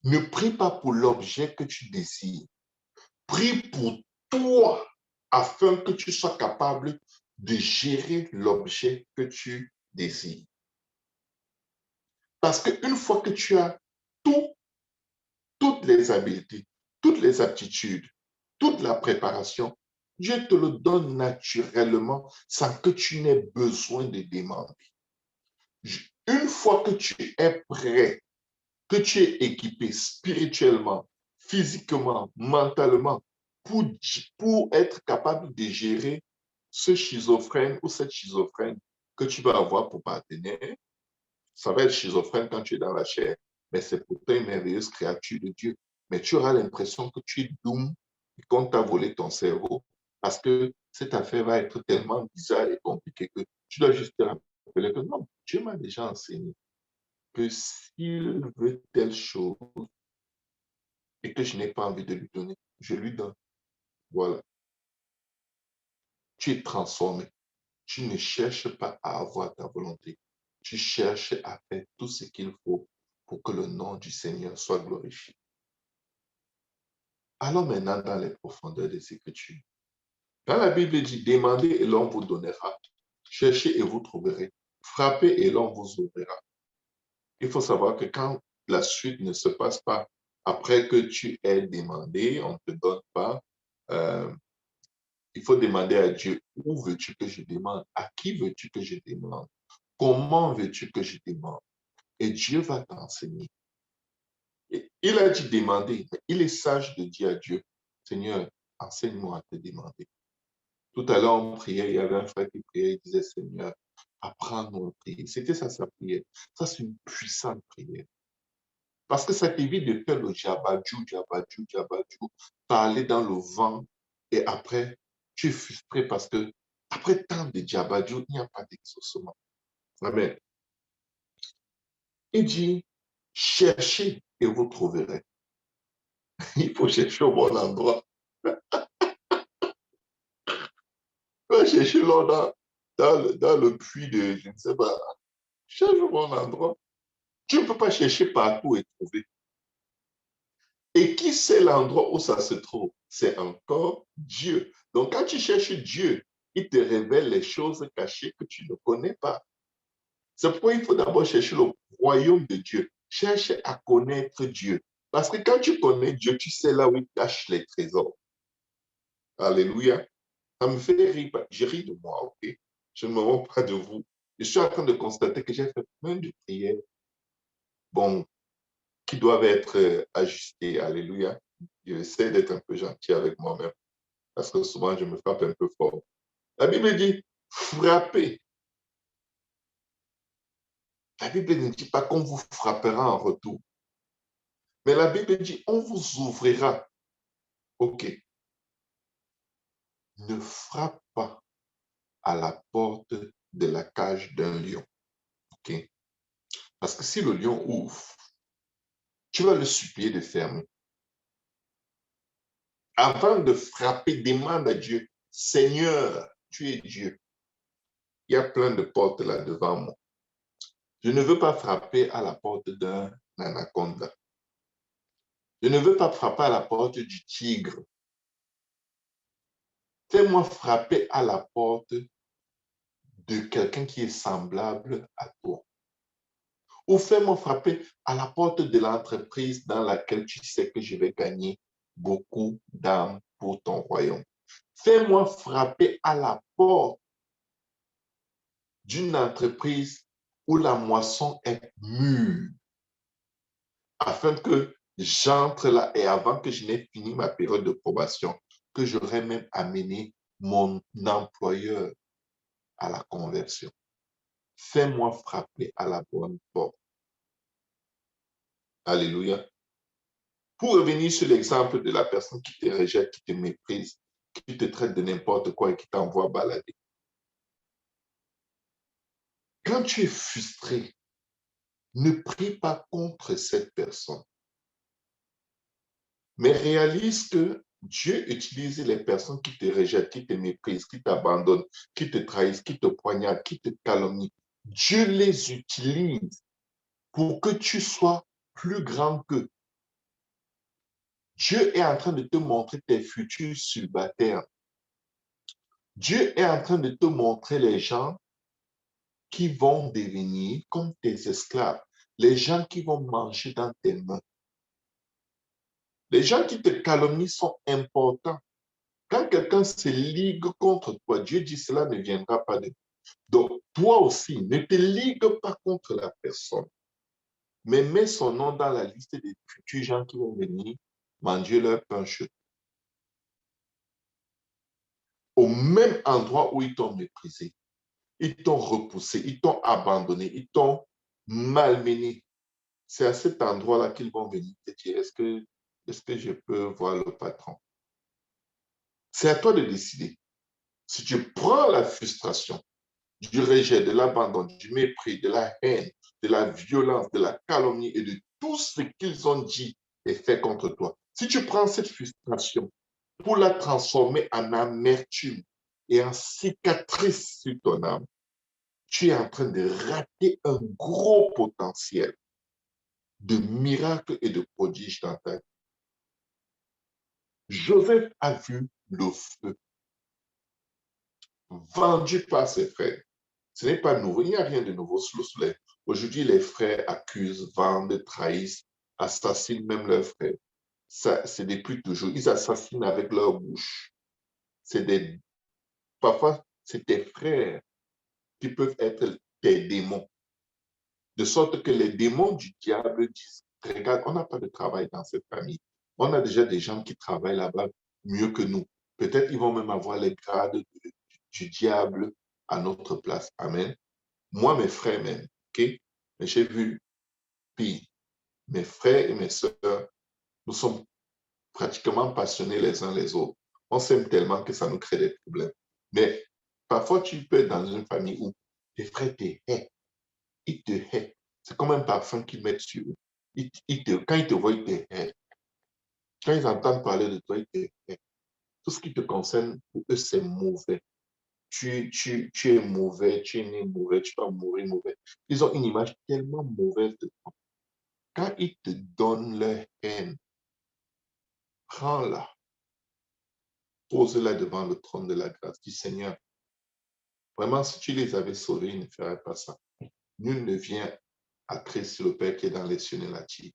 Ne prie pas pour l'objet que tu désires. Prie pour toi afin que tu sois capable de gérer l'objet que tu désires. Parce qu'une fois que tu as toutes les habiletés, toutes les aptitudes, toute la préparation, Dieu te le donne naturellement sans que tu n'aies besoin de demander. Une fois que tu es prêt, que tu es équipé spirituellement, physiquement, mentalement, pour être capable de gérer ce schizophrène ou cette schizophrène que tu vas avoir pour partenaire. Ça va être schizophrène quand tu es dans la chair, mais c'est pourtant une merveilleuse créature de Dieu. Mais tu auras l'impression que tu es doom et qu'on t'a volé ton cerveau parce que cette affaire va être tellement bizarre et compliquée que tu dois juste te rappeler que non, Dieu m'a déjà enseigné que s'il veut telle chose et que je n'ai pas envie de lui donner, je lui donne. Voilà. Tu es transformé. Tu ne cherches pas à avoir ta volonté. Tu cherches à faire tout ce qu'il faut pour que le nom du Seigneur soit glorifié. Allons maintenant dans les profondeurs des Écritures. Quand la Bible dit, demandez et l'on vous donnera, cherchez et vous trouverez, frappez et l'on vous ouvrira. Il faut savoir que quand la suite ne se passe pas après que tu aies demandé, on ne te donne pas, euh, il faut demander à Dieu, où veux-tu que je demande? À qui veux-tu que je demande? Comment veux-tu que je demande? Et Dieu va t'enseigner. Il a dit demander, mais il est sage de dire à Dieu, Seigneur, enseigne-moi à te demander. Tout à l'heure, on priait, il y avait un frère qui priait, il disait, Seigneur, apprends-nous à prier. C'était ça sa prière. Ça, c'est une puissante prière. Parce que ça t'évite de faire le djabadjou, djabadjou, djabadjou, parler dans le vent, et après, tu es frustré parce que après tant de djabadjou, il n'y a pas d'exaucement. Amen. Il dit, cherchez et vous trouverez. Il faut chercher au bon endroit. Il faut chercher l'eau dans le puits de, je ne sais pas, cherche au bon endroit. Tu ne peux pas chercher partout et trouver. Et qui sait l'endroit où ça se trouve? C'est encore Dieu. Donc, quand tu cherches Dieu, il te révèle les choses cachées que tu ne connais pas. C'est pourquoi il faut d'abord chercher le royaume de Dieu. Cherche à connaître Dieu. Parce que quand tu connais Dieu, tu sais là où il cache les trésors. Alléluia. Ça me fait rire. Je ris de moi, ok? Je ne me rends pas de vous. Je suis en train de constater que j'ai fait plein de prières. Bon, qui doivent être ajustées. Alléluia. J'essaie d'être un peu gentil avec moi-même parce que souvent je me frappe un peu fort. La Bible dit frappez. La Bible ne dit pas qu'on vous frappera en retour. Mais la Bible dit on vous ouvrira. OK. Ne frappe pas à la porte de la cage d'un lion. OK. Parce que si le lion ouvre, tu vas le supplier de fermer. Avant de frapper, demande à Dieu, Seigneur, tu es Dieu. Il y a plein de portes là devant moi. Je ne veux pas frapper à la porte d'un anaconda. Je ne veux pas frapper à la porte du tigre. Fais-moi frapper à la porte de quelqu'un qui est semblable à toi. Ou fais-moi frapper à la porte de l'entreprise dans laquelle tu sais que je vais gagner beaucoup d'âmes pour ton royaume. Fais-moi frapper à la porte d'une entreprise où la moisson est mûre, afin que j'entre là et avant que je n'ai fini ma période de probation, que j'aurais même amené mon employeur à la conversion. Fais-moi frapper à la bonne porte. Alléluia. Pour revenir sur l'exemple de la personne qui te rejette, qui te méprise, qui te traite de n'importe quoi et qui t'envoie balader. Quand tu es frustré, ne prie pas contre cette personne, mais réalise que Dieu utilise les personnes qui te rejettent, qui te méprisent, qui t'abandonnent, qui te trahissent, qui te poignardent, qui te calomnient. Dieu les utilise pour que tu sois plus grand qu'eux. Dieu est en train de te montrer tes futurs subalternes. Dieu est en train de te montrer les gens qui vont devenir comme tes esclaves, les gens qui vont manger dans tes mains. Les gens qui te calomnient sont importants. Quand quelqu'un se ligue contre toi, Dieu dit cela ne viendra pas de toi. Donc, toi aussi, ne te ligue pas contre la personne, mais mets son nom dans la liste des futurs gens qui vont venir manger leur pain chaud. Au même endroit où ils t'ont méprisé, ils t'ont repoussé, ils t'ont abandonné, ils t'ont malmené. C'est à cet endroit-là qu'ils vont venir te dire, est-ce que je peux voir le patron? C'est à toi de décider. Si tu prends la frustration, du rejet, de l'abandon, du mépris, de la haine, de la violence, de la calomnie et de tout ce qu'ils ont dit et fait contre toi, si tu prends cette frustration pour la transformer en amertume et en cicatrice sur ton âme, tu es en train de rater un gros potentiel de miracles et de prodiges dans ta vie. Joseph a vu le feu vendu par ses frères. Ce n'est pas nouveau, il n'y a rien de nouveau sous le soleil. Aujourd'hui, les frères accusent, vendent, trahissent, assassinent même leurs frères. Ça, c'est depuis toujours. Ils assassinent avec leur bouche. Parfois, c'est tes frères qui peuvent être tes démons. De sorte que les démons du diable disent, regarde, on n'a pas de travail dans cette famille. On a déjà des gens qui travaillent là-bas mieux que nous. Peut-être ils vont même avoir les grades du diable à notre place. Amen. Moi, mes frères même, ok? Mais j'ai vu pire. Mes frères et mes sœurs, nous sommes pratiquement passionnés les uns les autres. On s'aime tellement que ça nous crée des problèmes. Mais parfois, tu peux être dans une famille où tes frères te haïssent. Ils te haïssent. C'est comme un parfum qu'ils mettent sur eux. Quand ils te voient, ils te haïssent. Quand ils entendent parler de toi, ils te haïssent. Tout ce qui te concerne, pour eux, c'est mauvais. Tu es mauvais, tu es né mauvais, tu vas mourir mauvais. Ils ont une image tellement mauvaise de toi. Quand ils te donnent leur haine, prends-la, pose-la devant le trône de la grâce. Dis, Seigneur, vraiment, si tu les avais sauvés, ils ne feraient pas ça. Nul ne vient à Christ le Père qui est dans les cieux et la terre.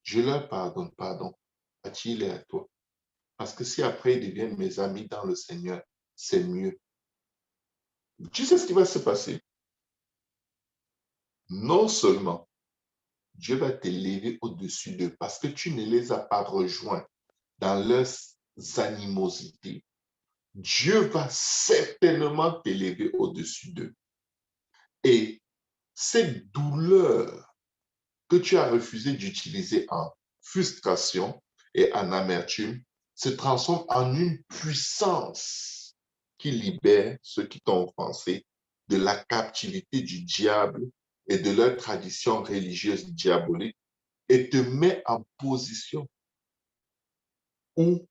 Je leur pardonne, pardon. Attire-les à toi. Parce que si après ils deviennent mes amis dans le Seigneur, c'est mieux. Tu sais ce qui va se passer? Non seulement Dieu va t'élever au-dessus d'eux parce que tu ne les as pas rejoints dans leurs animosités. Dieu va certainement t'élever au-dessus d'eux. Et cette douleur que tu as refusé d'utiliser en frustration et en amertume se transforme en une puissance qui libère ceux qui t'ont offensé de la captivité du diable et de leur tradition religieuse diabolique et te met en position où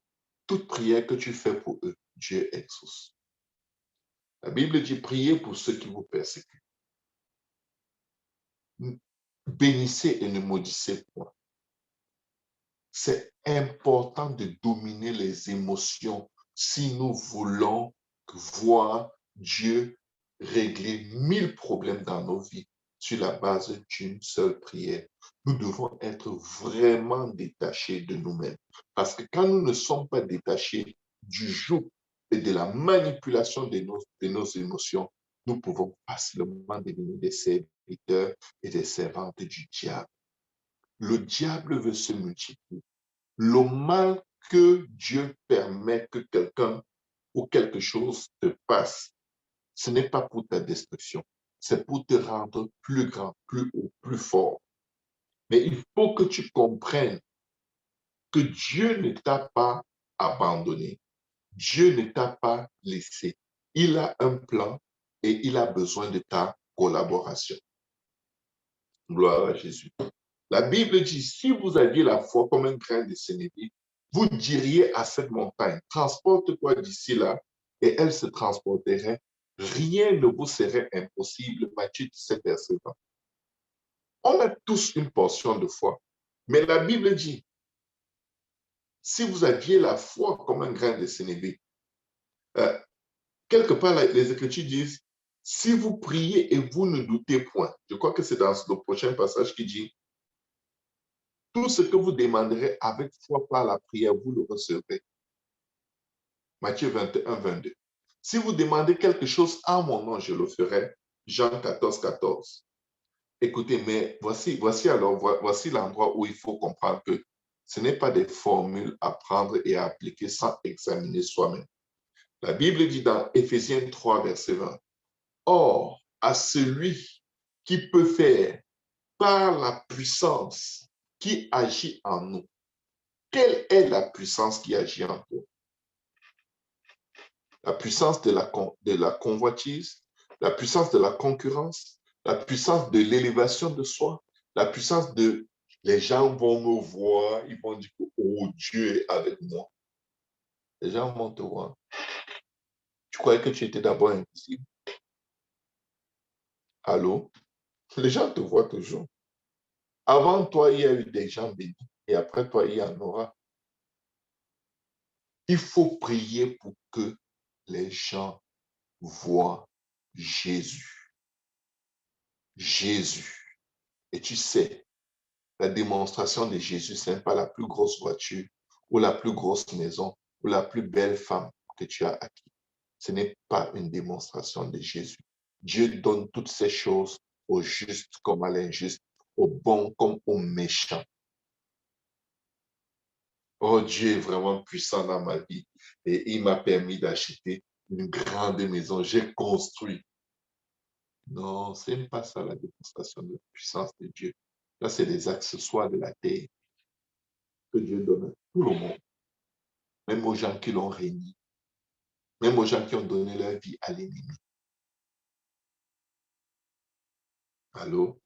toute prière que tu fais pour eux, Dieu exauce. La Bible dit, priez pour ceux qui vous persécutent. Bénissez et ne maudissez point. C'est important de dominer les émotions si nous voulons voir Dieu régler 1000 problèmes dans nos vies sur la base d'une seule prière. Nous devons être vraiment détachés de nous-mêmes. Parce que quand nous ne sommes pas détachés du joug et de la manipulation de nos émotions, nous pouvons facilement devenir des serviteurs et des servantes du diable. Le diable veut se multiplier. Le mal que Dieu permet que quelqu'un ou quelque chose te passe, ce n'est pas pour ta destruction, c'est pour te rendre plus grand, plus haut, plus fort. Mais il faut que tu comprennes que Dieu ne t'a pas abandonné. Dieu ne t'a pas laissé. Il a un plan et il a besoin de ta collaboration. Gloire à Jésus. La Bible dit, si vous aviez la foi comme un grain de sénévé, vous diriez à cette montagne, transporte-toi d'ici là, et elle se transporterait. Rien ne vous serait impossible. Matthieu 17, verset 20. On a tous une portion de foi, mais la Bible dit, si vous aviez la foi comme un grain de sénévé, quelque part, les Écritures disent, si vous priez et vous ne doutez point, je crois que c'est dans le prochain passage qui dit, tout ce que vous demanderez avec foi par la prière, vous le recevrez. Matthieu 21, 22. Si vous demandez quelque chose en mon nom, je le ferai. Jean 14, 14. Écoutez, mais voici l'endroit où il faut comprendre que Ce n'est pas des formules à prendre et à appliquer sans examiner soi-même. La Bible dit dans Éphésiens 3, verset 20, Or, à celui qui peut faire par la puissance qui agit en nous. Quelle est la puissance qui agit en toi? La puissance de la convoitise, la puissance de la concurrence, la puissance de l'élévation de soi, la puissance de les gens vont me voir, ils vont dire que oh, Dieu est avec moi. Les gens vont te voir. Tu croyais que tu étais d'abord invisible? Allô? Les gens te voient toujours. Avant toi, il y a eu des gens bénis et après toi, il y en aura. Il faut prier pour que les gens voient Jésus. Jésus. Et tu sais, la démonstration de Jésus, ce n'est pas la plus grosse voiture ou la plus grosse maison ou la plus belle femme que tu as acquis. Ce n'est pas une démonstration de Jésus. Dieu donne toutes ces choses aux justes comme à l'injuste, aux bons comme aux méchants. Oh, Dieu est vraiment puissant dans ma vie et il m'a permis d'acheter une grande maison. J'ai construit. Non, ce n'est pas ça la démonstration de la puissance de Dieu. Là, c'est des accessoires de la terre que Dieu donne à tout le monde, même aux gens qui l'ont régné, même aux gens qui ont donné leur vie à l'ennemi. Allô?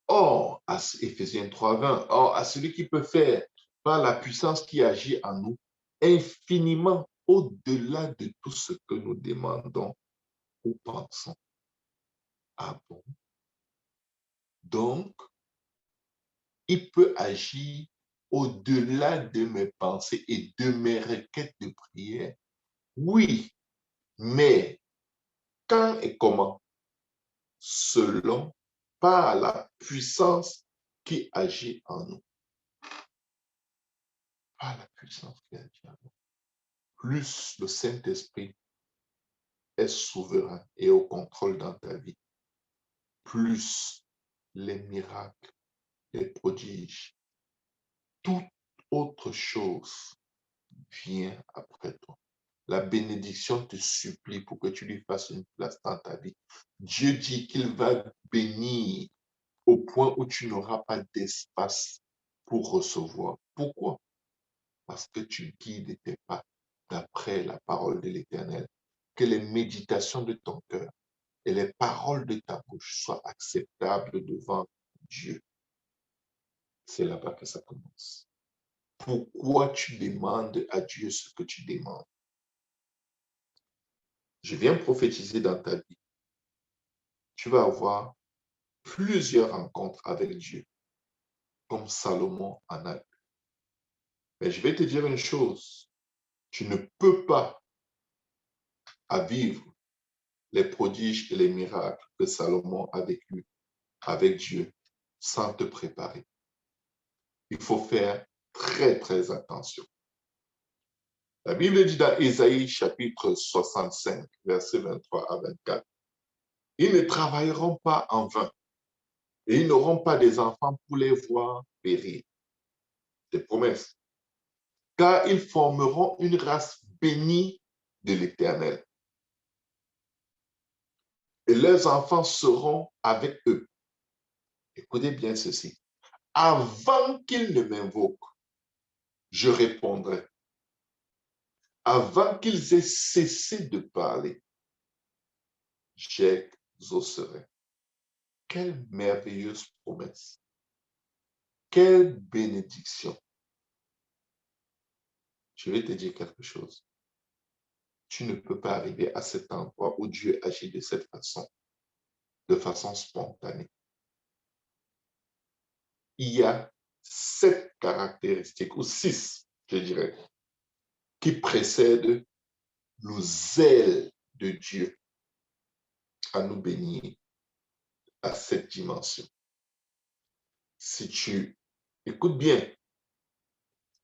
Or, à Éphésiens 3:20, or, à celui qui peut faire par la puissance qui agit en nous, infiniment au-delà de tout ce que nous demandons ou pensons. Ah bon? Donc, il peut agir au-delà de mes pensées et de mes requêtes de prière. Oui, mais quand et comment? Selon par la puissance qui agit en nous. Par la puissance qui agit en nous. Plus le Saint-Esprit est souverain et au contrôle dans ta vie, plus les miracles, les prodiges, toute autre chose vient après toi. La bénédiction te supplie pour que tu lui fasses une place dans ta vie. Dieu dit qu'il va bénir au point où tu n'auras pas d'espace pour recevoir. Pourquoi? Parce que tu guides tes pas d'après la parole de l'Éternel. Que les méditations de ton cœur et les paroles de ta bouche soient acceptables devant Dieu. C'est là-bas que ça commence. Pourquoi tu demandes à Dieu ce que tu demandes? Je viens prophétiser dans ta vie. Tu vas avoir plusieurs rencontres avec Dieu, comme Salomon en a eu. Mais je vais te dire une chose, tu ne peux pas vivre les prodiges et les miracles que Salomon a vécu avec Dieu sans te préparer. Il faut faire très, très attention. La Bible dit dans Ésaïe chapitre 65, versets 23 à 24, « Ils ne travailleront pas en vain et ils n'auront pas des enfants pour les voir périr. » Des promesses. Car ils formeront une race bénie de l'Éternel. Et leurs enfants seront avec eux. Écoutez bien ceci. Avant qu'ils ne m'invoquent, je répondrai. Avant qu'ils aient cessé de parler, j'exaucerai. Quelle merveilleuse promesse. Quelle bénédiction. Je vais te dire quelque chose. Tu ne peux pas arriver à cet endroit où Dieu agit de cette façon, de façon spontanée. Il y a 7 caractéristiques, ou 6, je dirais, qui précèdent le zèle de Dieu à nous bénir à cette dimension. Si tu écoutes bien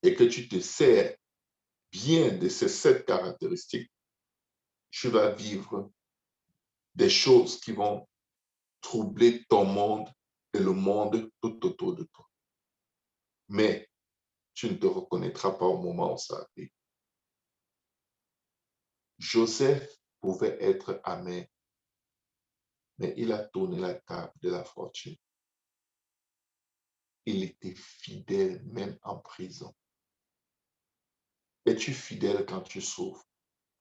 et que tu te sers bien de ces 7 caractéristiques, tu vas vivre des choses qui vont troubler ton monde et le monde tout autour de toi. mais tu ne te reconnaîtras pas au moment où ça arrive. Joseph pouvait être amer, mais il a tourné la table de la fortune. Il était fidèle même en prison. Es-tu fidèle quand tu souffres?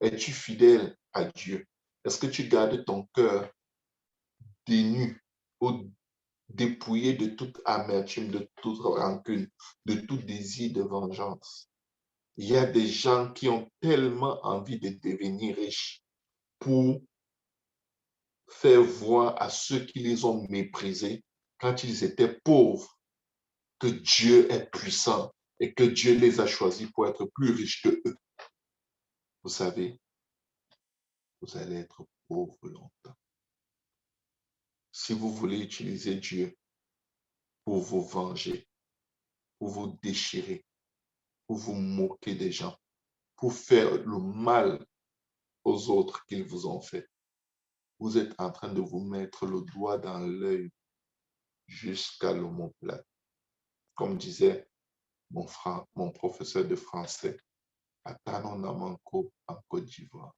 Es-tu fidèle à Dieu? Est-ce que tu gardes ton cœur dénu ou dépouillé de toute amertume, de toute rancune, de tout désir de vengeance? Il y a des gens qui ont tellement envie de devenir riches pour faire voir à ceux qui les ont méprisés quand ils étaient pauvres que Dieu est puissant et que Dieu les a choisis pour être plus riches que eux. Vous savez, vous allez être pauvre longtemps. Si vous voulez utiliser Dieu pour vous venger, pour vous déchirer, pour vous moquer des gens, pour faire le mal aux autres qu'ils vous ont fait, vous êtes en train de vous mettre le doigt dans l'œil jusqu'à l'omoplate. Comme disait mon professeur de français, à Tanonamanko en Côte d'Ivoire.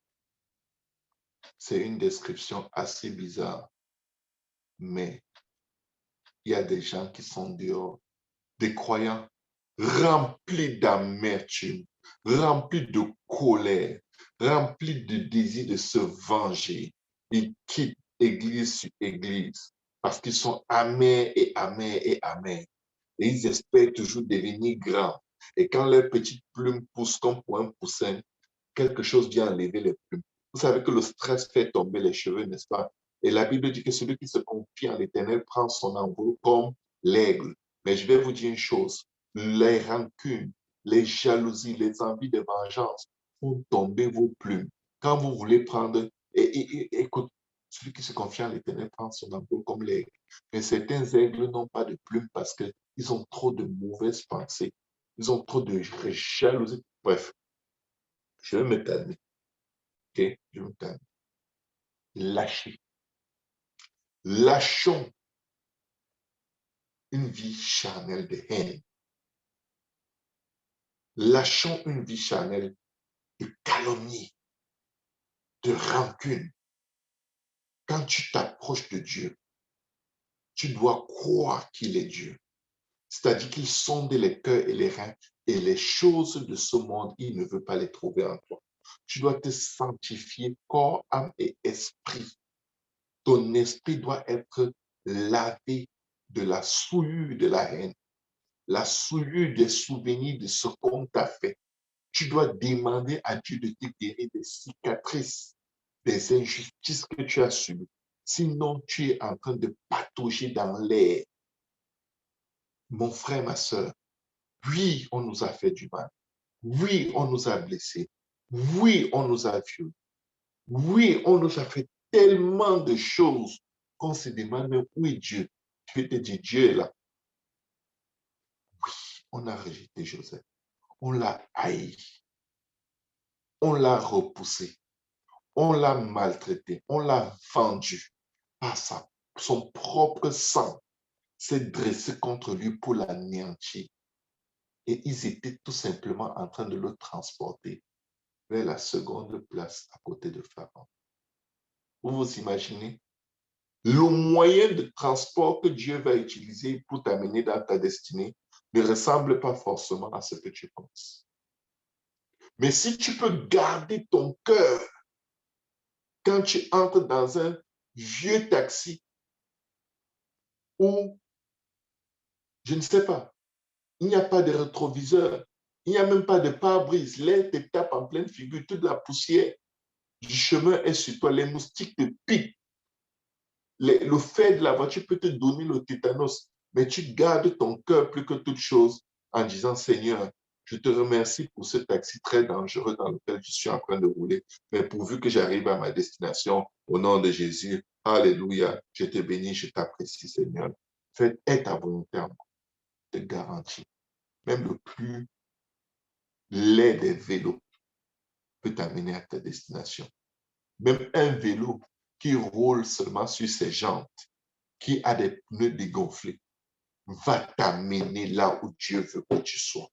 C'est une description assez bizarre, mais il y a des gens qui sont dehors, des croyants remplis d'amertume, remplis de colère, remplis de désir de se venger. Ils quittent église sur église parce qu'ils sont amers et amers et amers. Et ils espèrent toujours devenir grands. Et quand leurs petites plumes poussent comme pour un poussin, quelque chose vient enlever les plumes. Vous savez que le stress fait tomber les cheveux, n'est-ce pas? Et la Bible dit que celui qui se confie en l'Éternel prend son envol comme l'aigle. Mais je vais vous dire une chose, les rancunes, les jalousies, les envies de vengeance font tomber vos plumes. Quand vous voulez prendre, écoute, celui qui se confie en l'Éternel prend son envol comme l'aigle. Mais certains aigles n'ont pas de plumes parce qu'ils ont trop de mauvaises pensées. Ils ont trop de jalousie. Bref, je vais me calmer. Ok, je me calme. Lâchez. Lâchons une vie charnelle de haine. Lâchons une vie charnelle de calomnie, de rancune. Quand tu t'approches de Dieu, tu dois croire qu'il est Dieu. C'est-à-dire qu'il sonde les cœurs et les reins et les choses de ce monde, il ne veut pas les trouver en toi. Tu dois te sanctifier corps, âme et esprit. Ton esprit doit être lavé de la souillure de la haine, la souillure des souvenirs de ce qu'on t'a fait. Tu dois demander à Dieu de te guérir des cicatrices, des injustices que tu as subies. Sinon, tu es en train de patauger dans l'air. Mon frère, ma soeur, oui, on nous a fait du mal. Oui, on nous a blessés. Oui, on nous a violés. Oui, on nous a fait tellement de choses qu'on se demande, mais où est Dieu? Je vais te dire, Dieu est là. Oui, on a rejeté Joseph. On l'a haï. On l'a repoussé. On l'a maltraité. On l'a vendu par son propre sang. S'est dressé contre lui pour l'anéantir. Et ils étaient tout simplement en train de le transporter vers la seconde place à côté de Pharaon. Vous vous imaginez? Le moyen de transport que Dieu va utiliser pour t'amener dans ta destinée ne ressemble pas forcément à ce que tu penses. Mais si tu peux garder ton cœur quand tu entres dans un vieux taxi où, je ne sais pas, il n'y a pas de rétroviseur, il n'y a même pas de pare-brise, l'air te tape en pleine figure, toute la poussière du chemin est sur toi, les moustiques te piquent. Le fait de la voiture peut te donner le tétanos, mais tu gardes ton cœur plus que toute chose en disant, Seigneur, je te remercie pour ce taxi très dangereux dans lequel je suis en train de rouler, mais pourvu que j'arrive à ma destination, au nom de Jésus, alléluia, je te bénis, je t'apprécie, Seigneur. Faites ta volonté en moi, te garantis. Même le plus laid des vélos peut t'amener à ta destination. Même un vélo qui roule seulement sur ses jantes, qui a des pneus dégonflés, va t'amener là où Dieu veut que tu sois.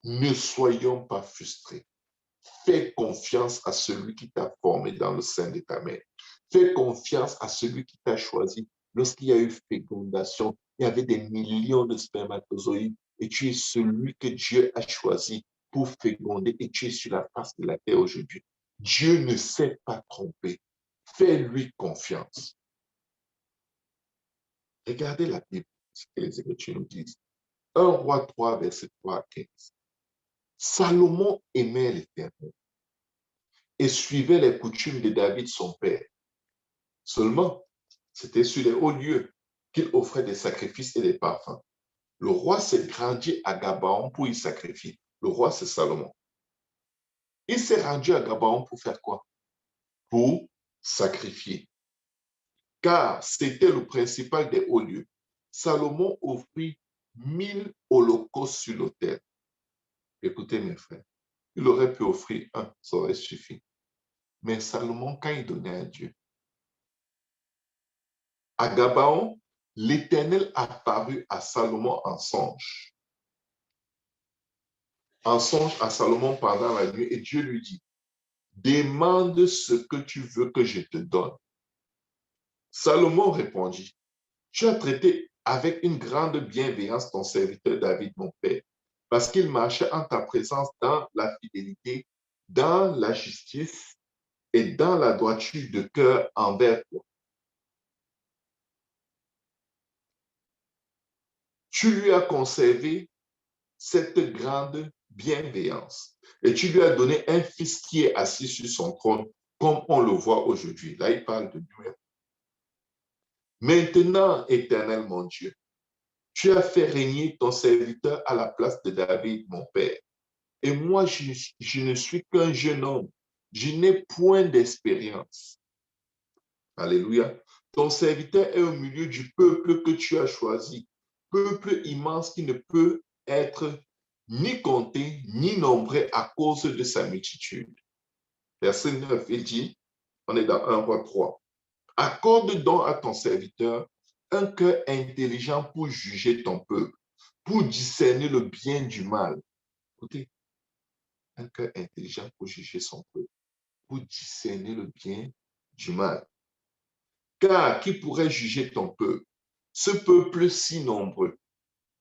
Ne soyons pas frustrés. Fais confiance à celui qui t'a formé dans le sein de ta mère. Fais confiance à celui qui t'a choisi. Lorsqu'il y a eu fécondation, il y avait des millions de spermatozoïdes et tu es celui que Dieu a choisi pour féconder et tu es sur la face de la terre aujourd'hui. Dieu ne s'est pas trompé. Fais-lui confiance. Regardez la Bible, ce que les Écritures nous disent. 1 Roi 3, verset 3 à 15. Salomon aimait l'Éternel et suivait les coutumes de David, son père. Seulement, c'était sur les hauts lieux qu'il offrait des sacrifices et des parfums. Le roi s'est grandi à Gabaon pour y sacrifier. Le roi, c'est Salomon. Il s'est rendu à Gabaon pour faire quoi? Pour sacrifier. Car c'était le principal des hauts lieux. Salomon offrit 1000 holocaustes sur l'autel. Écoutez, mes frères, il aurait pu offrir un, ça aurait suffi. Mais Salomon, quand il donnait à Dieu, à Gabaon, l'Éternel apparut à Salomon en songe. En songe à Salomon pendant la nuit, et Dieu lui dit, demande ce que tu veux que je te donne. Salomon répondit, tu as traité avec une grande bienveillance ton serviteur David, mon père, parce qu'il marchait en ta présence dans la fidélité, dans la justice et dans la droiture de cœur envers toi. Tu lui as conservé cette grande bienveillance et tu lui as donné un fils qui est assis sur son trône, comme on le voit aujourd'hui. Là, il parle de Dieu. Maintenant, Éternel mon Dieu, tu as fait régner ton serviteur à la place de David, mon père. Et moi, je ne suis qu'un jeune homme. Je n'ai point d'expérience. Alléluia. Ton serviteur est au milieu du peuple que tu as choisi. Peuple immense qui ne peut être ni compté, ni nombré à cause de sa multitude. Verset 9, il dit, on est dans 1 Roi 3. Accorde donc à ton serviteur un cœur intelligent pour juger ton peuple, pour discerner le bien du mal. Écoutez, un cœur intelligent pour juger son peuple, pour discerner le bien du mal. Car qui pourrait juger ton peuple, ce peuple si nombreux?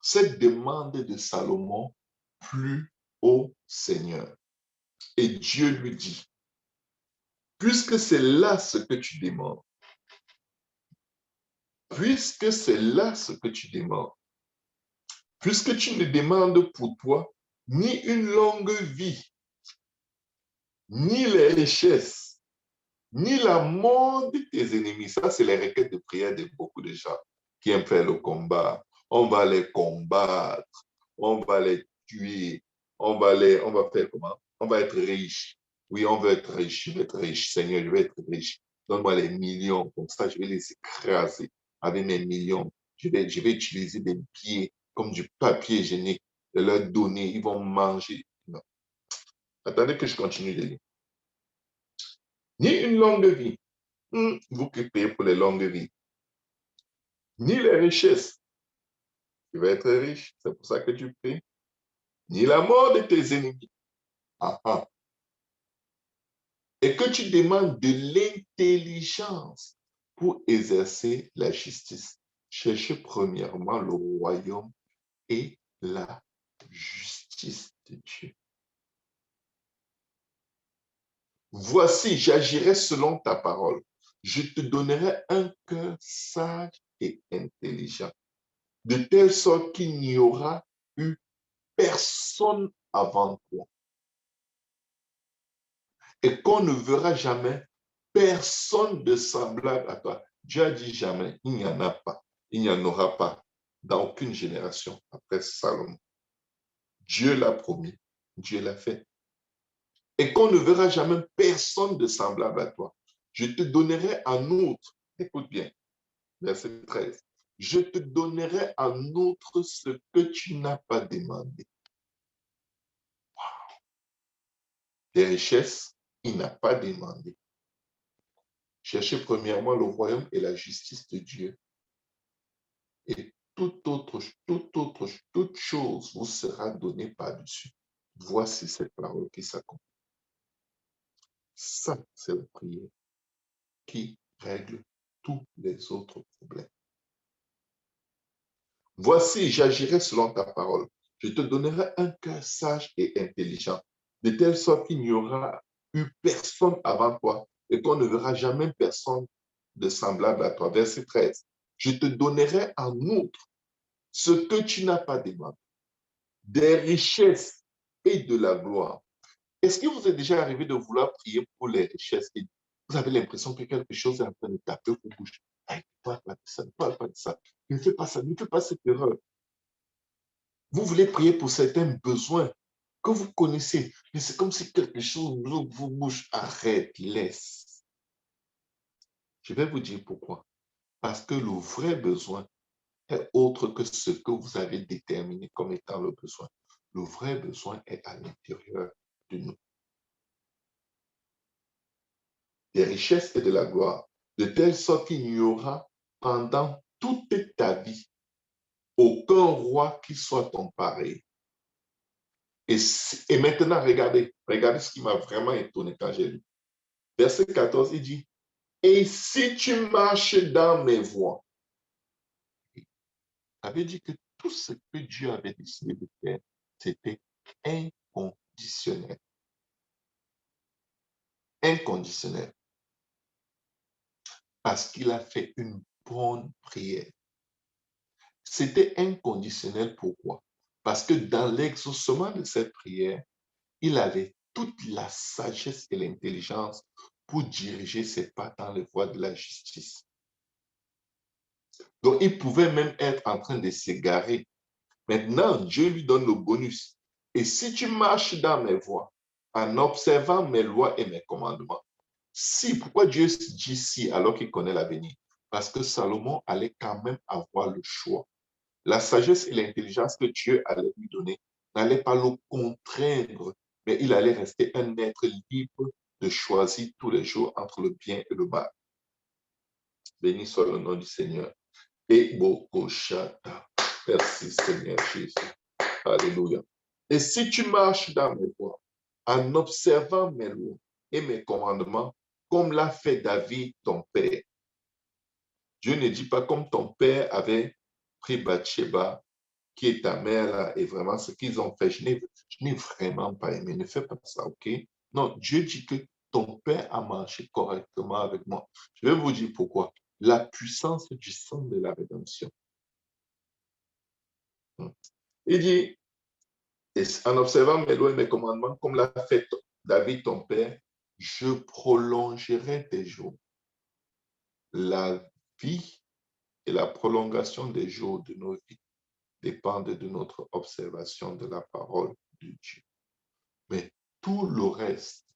Cette demande de Salomon plut au Seigneur. Et Dieu lui dit, puisque c'est là ce que tu demandes, puisque c'est là ce que tu demandes, puisque tu ne demandes pour toi ni une longue vie, ni les richesses, ni la mort de tes ennemis. Ça, c'est les requêtes de prière de beaucoup de gens qui aiment faire le combat. On va les combattre, on va les tuer, on va faire comment? On va être riche. Oui, on veut être riche, je vais être riche. Seigneur, je vais être riche. Donne-moi les millions, comme ça, je vais les écraser avec mes millions. Je vais utiliser des billets comme du papier hygiénique, de leur donner, ils vont manger. Non. Attendez que je continue de lire. Ni une longue vie. Vous qui payez pour les longues vies. Ni les richesses. Tu vas être riche, c'est pour ça que tu payes. Ni la mort de tes ennemis. Ah, ah. Et que tu demandes de l'intelligence pour exercer la justice. Cherchez premièrement le royaume et la justice de Dieu. Voici, j'agirai selon ta parole. Je te donnerai un cœur sage et intelligent, de telle sorte qu'il n'y aura eu personne avant toi et qu'on ne verra jamais personne de semblable à toi. Dieu a dit jamais, il n'y en a pas, il n'y en aura pas dans aucune génération après Salomon. Dieu l'a promis, Dieu l'a fait. Et qu'on ne verra jamais personne de semblable à toi. Je te donnerai en outre, écoute bien, verset 13, je te donnerai en outre ce que tu n'as pas demandé. Wow. Des richesses, il n'a pas demandé. Cherchez premièrement le royaume et la justice de Dieu. Et toute toute chose vous sera donnée par-dessus. Voici cette parole qui s'accomplit. Ça, c'est la prière qui règle tous les autres problèmes. Voici, j'agirai selon ta parole. Je te donnerai un cœur sage et intelligent, de telle sorte qu'il n'y aura eu personne avant toi et qu'on ne verra jamais personne de semblable à toi. Verset 13. Je te donnerai en outre ce que tu n'as pas demandé, des richesses et de la gloire. Est-ce que vous est déjà arrivé de vouloir prier pour les richesses et vous avez l'impression que quelque chose est en train de taper vos bouches? Hey, ne parle pas de ça, ne parle pas de ça. Ne fais pas ça, ne fais pas cette erreur. Vous voulez prier pour certains besoins que vous connaissez, mais c'est comme si quelque chose bloque vos bouches. Arrête, laisse. Je vais vous dire pourquoi. Parce que le vrai besoin est autre que ce que vous avez déterminé comme étant le besoin. Le vrai besoin est à l'intérieur de nous. Des richesses et de la gloire, de telle sorte qu'il n'y aura pendant toute ta vie aucun roi qui soit ton pareil. Et maintenant, regardez ce qui m'a vraiment étonné quand j'ai lu. Verset 14, il dit, et si tu marches dans mes voies, ça veut dire que tout ce que Dieu avait décidé de faire, c'était inconditionnel. Inconditionnel. Parce qu'il a fait une bonne prière. C'était inconditionnel. Pourquoi? Parce que dans l'exaucement de cette prière, il avait toute la sagesse et l'intelligence pour diriger ses pas dans les voies de la justice. Donc, il pouvait même être en train de s'égarer. Maintenant, Dieu lui donne le bonus. Et si tu marches dans mes voies, en observant mes lois et mes commandements, si, pourquoi Dieu dit si alors qu'il connaît l'avenir? Parce que Salomon allait quand même avoir le choix. La sagesse et l'intelligence que Dieu allait lui donner n'allait pas le contraindre, mais il allait rester un être libre de choisir tous les jours entre le bien et le mal. Béni soit le nom du Seigneur. Et Bokoshata. Merci Seigneur Jésus. Alléluia. Et si tu marches dans mes voies, en observant mes lois et mes commandements, comme l'a fait David, ton père. Dieu ne dit pas comme ton père avait pris Bathsheba, qui est ta mère là, et vraiment ce qu'ils ont fait, je n'ai vraiment pas aimé. Ne fais pas ça, ok? Non, Dieu dit que ton père a marché correctement avec moi. Je vais vous dire pourquoi. La puissance du sang de la rédemption. Il dit, en observant mes lois et mes commandements, comme l'a fait David, ton père, je prolongerai tes jours. La vie et la prolongation des jours de nos vies dépendent de notre observation de la parole de Dieu. Mais tout le reste,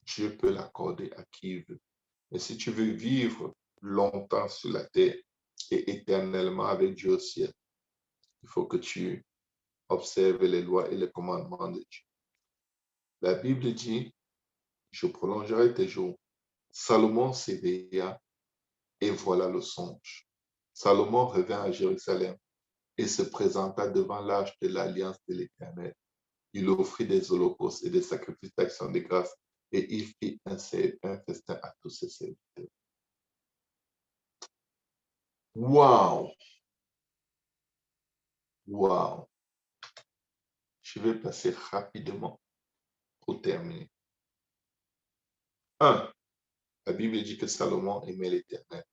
Dieu peut l'accorder à qui il veut. Mais si tu veux vivre longtemps sur la terre et éternellement avec Dieu au ciel, il faut que tu observes les lois et les commandements de Dieu. La Bible dit, je prolongerai tes jours. Salomon s'éveilla et voilà le songe. Salomon revint à Jérusalem et se présenta devant l'arche de l'alliance de l'Éternel. Il offrit des holocaustes et des sacrifices d'action de grâce et il fit un festin à tous ses serviteurs. Wow! Wow! Je vais passer rapidement pour terminer. 1. La Bible dit que Salomon aimait l'Éternel.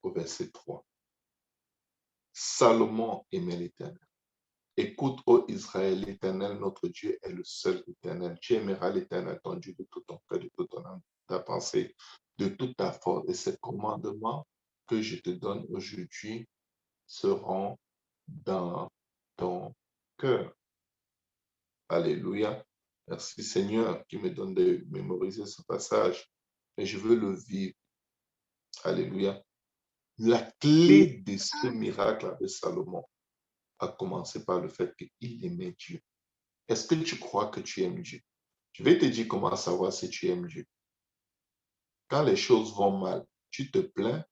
Au verset 3. Salomon aimait l'Éternel. Écoute, ô Israël, l'Éternel, notre Dieu, est le seul Éternel. Tu aimeras l'Éternel, ton Dieu, de tout ton cœur, de toute ton âme, de ta pensée, de toute ta force. Et ces commandements que je te donne aujourd'hui seront dans ton cœur. Alléluia. Merci Seigneur qui me donne de mémoriser ce passage. Et je veux le vivre. Alléluia. La clé de ce miracle avec Salomon a commencé par le fait qu'il aimait Dieu. Est-ce que tu crois que tu aimes Dieu? Je vais te dire comment savoir si tu aimes Dieu. Quand les choses vont mal, tu te plains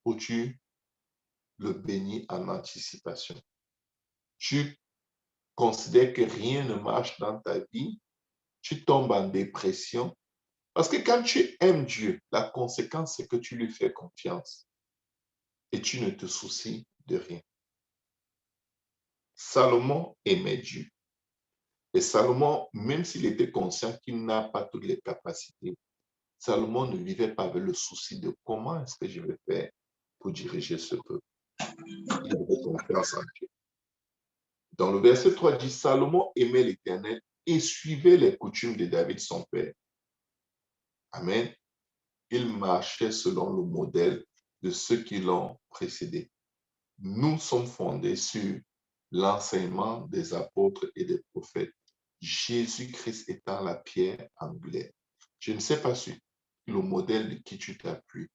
ou tu le bénis en anticipation. Tu considères que rien ne marche dans ta vie, tu tombes en dépression. Parce que quand tu aimes Dieu, la conséquence, c'est que tu lui fais confiance et tu ne te soucies de rien. Salomon aimait Dieu. Et Salomon, même s'il était conscient qu'il n'a pas toutes les capacités, Salomon ne vivait pas avec le souci de comment est-ce que je vais faire pour diriger ce peuple. Il avait confiance en Dieu. Dans le verset 3 dit, Salomon aimait l'Éternel et suivait les coutumes de David, son père. Amen. Il marchait selon le modèle de ceux qui l'ont précédé. Nous sommes fondés sur l'enseignement des apôtres et des prophètes, Jésus-Christ étant la pierre angulaire. Je ne sais pas sur le modèle de qui tu t'appuies,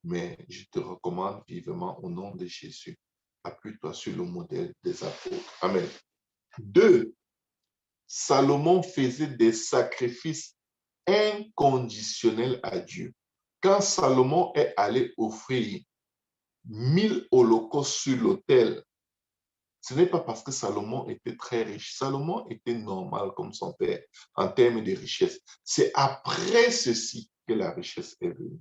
mais je te recommande vivement au nom de Jésus, appuie-toi sur le modèle des apôtres. Amen. 2. Salomon faisait des sacrifices inconditionnels à Dieu. Quand Salomon est allé offrir 1000 holocaustes sur l'autel, ce n'est pas parce que Salomon était très riche. Salomon était normal comme son père en termes de richesse. C'est après ceci que la richesse est venue.